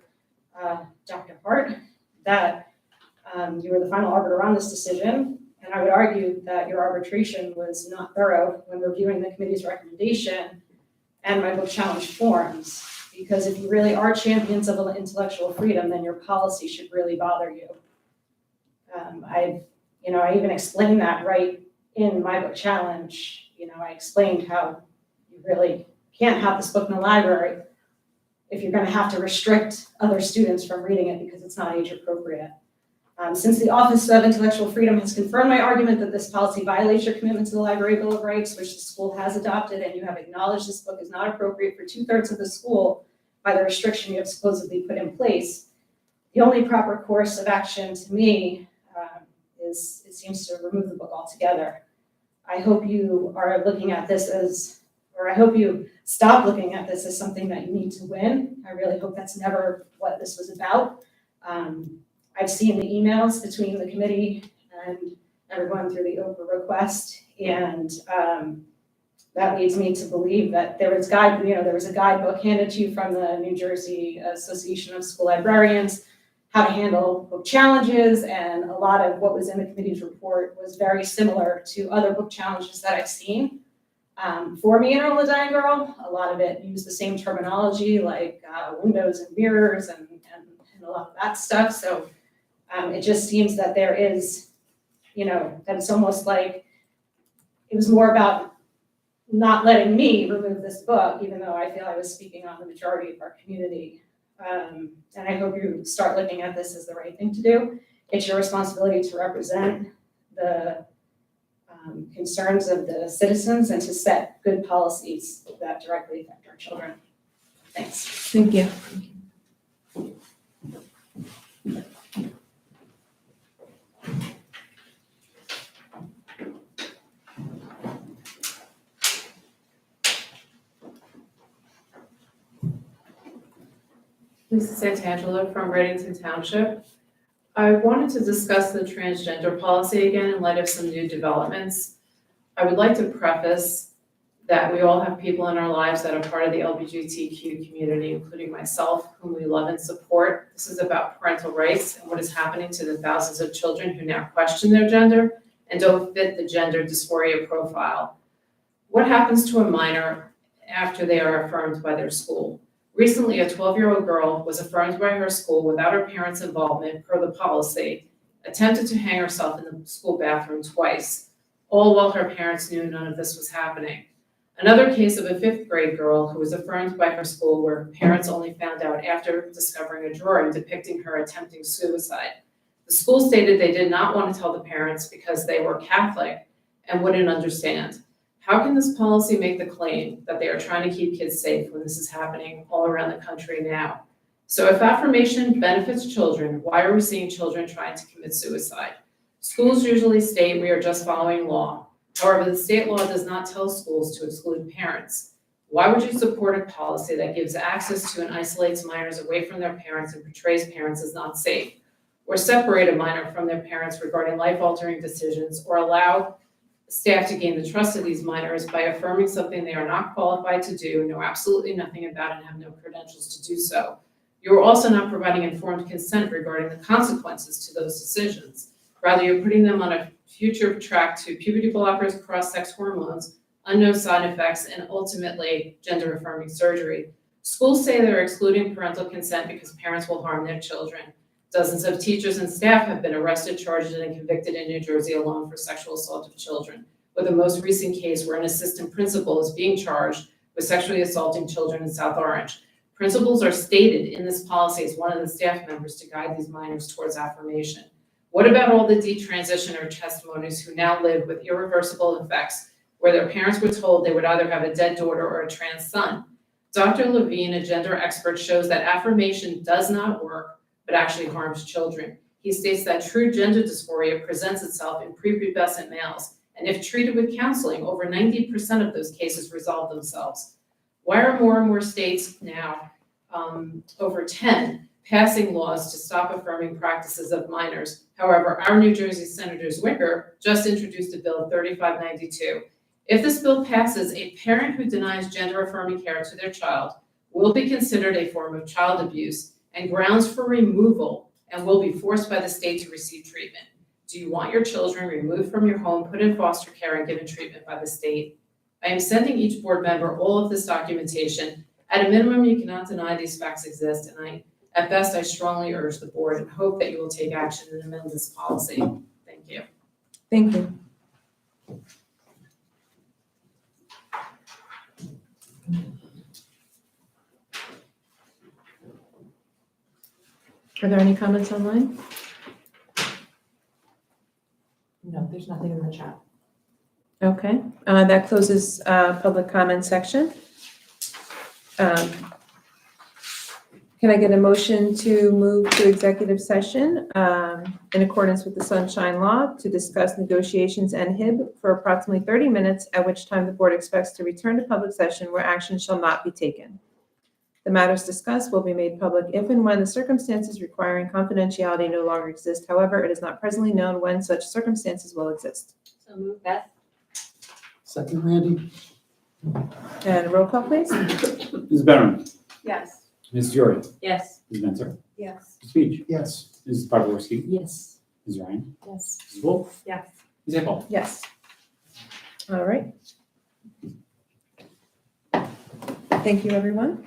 Dr. Hart, that you were the final arbiter on this decision. And I would argue that your arbitration was not thorough when reviewing the committee's recommendation and my book challenge forms. Because if you really are champions of intellectual freedom, then your policy should really bother you. I even explained that right in my book challenge. I explained how you really can't have this book in the library if you're going to have to restrict other students from reading it because it's not age appropriate. Since the Office of Intellectual Freedom has confirmed my argument that this policy violates your commitment to the Library Bill of Rights, which the school has adopted, and you have acknowledged this book is not appropriate for 2/3 of the school by the restriction you have supposedly put in place, the only proper course of action to me is, it seems, to remove the book altogether. I hope you are looking at this as, or I hope you stop looking at this as something that you need to win. I really hope that's never what this was about. I've seen the emails between the committee and everyone through the Oprah request, and that leads me to believe that there was a guidebook handed to you from the New Jersey Association of School Librarians, how to handle book challenges, and a lot of what was in the committee's report was very similar to other book challenges that I've seen. For me and Enroll a Dying Girl, a lot of it used the same terminology like windows and mirrors and a lot of that stuff. So it just seems that there is, that it's almost like it was more about not letting me remove this book, even though I feel I was speaking on the majority of our community. And I hope you start looking at this as the right thing to do. It's your responsibility to represent the concerns of the citizens and to set good policies that directly affect our children. Thanks. Thank you. Lisa Santangelo from Reddington Township. I wanted to discuss the transgender policy again in light of some new developments. I would like to preface that we all have people in our lives that are part of the LGBTQ community, including myself, whom we love and support. This is about parental rights and what is happening to the thousands of children who now question their gender and don't fit the gender dysphoria profile. What happens to a minor after they are affirmed by their school? Recently, a 12-year-old girl was affirmed by her school without her parents' involvement per the policy, attempted to hang herself in the school bathroom twice, all while her parents knew none of this was happening. Another case of a 5th grade girl who was affirmed by her school where her parents only found out after discovering a drawing depicting her attempting suicide. The school stated they did not want to tell the parents because they were Catholic and wouldn't understand. How can this policy make the claim that they are trying to keep kids safe when this is happening all around the country now? So if affirmation benefits children, why are we seeing children trying to commit suicide? Schools usually state we are just following law. However, the state law does not tell schools to exclude parents. Why would you support a policy that gives access to and isolates minors away from their parents and portrays parents as not safe? Or separate a minor from their parents regarding life-altering decisions, or allow staff to gain the trust of these minors by affirming something they are not qualified to do, know absolutely nothing about, and have no credentials to do so. You are also not providing informed consent regarding the consequences to those decisions. Rather, you're putting them on a future track to puberty blockers, cross-sex hormones, unknown side effects, and ultimately gender-affirming surgery. Schools say they're excluding parental consent because parents will harm their children. Dozens of teachers and staff have been arrested, charged, and convicted in New Jersey alone for sexual assault of children, with the most recent case where an assistant principal is being charged with sexually assaulting children in South Orange. Principals are stated in this policy as one of the staff members to guide these minors towards affirmation. What about all the detransitioner testimonies who now live with irreversible effects, where their parents were told they would either have a dead daughter or a trans son? Dr. Levine, a gender expert, shows that affirmation does not work, but actually harms children. He states that true gender dysphoria presents itself in prepubescent males, and if treated with counseling, over 90% of those cases resolve themselves. Why are more and more states now, over 10, passing laws to stop affirming practices of minors? However, our New Jersey Senator Zwicker just introduced a bill 3592. If this bill passes, a parent who denies gender-affirming care to their child will be considered a form of child abuse and grounds for removal, and will be forced by the state to receive treatment. Do you want your children removed from your home, put in foster care, and given treatment by the state? I am sending each board member all of this documentation. At a minimum, you cannot deny these facts exist, and at best, I strongly urge the board and hope that you will take action and amend this policy. Thank you. Thank you. Are there any comments online? No, there's nothing in the chat. Okay, that closes public comment section. Can I get a motion to move to executive session in accordance with the Sunshine Law to discuss negotiations and HIB for approximately 30 minutes, at which time the board expects to return to public session where action shall not be taken. The matters discussed will be made public if and when the circumstances requiring confidentiality no longer exist. However, it is not presently known when such circumstances will exist. So move, Beth? Second, Randy? And a roll call, please. Ms. Betterman, Yes. Ms. Jory, Yes. Ms. Menzer, Yes. Ms. Beach, Yes. Ms. Barbarsky, Yes. Ms. Ryan, Yes. Ms. Wolf, Yes. Ms. Epple. Yes. All right. Thank you, everyone.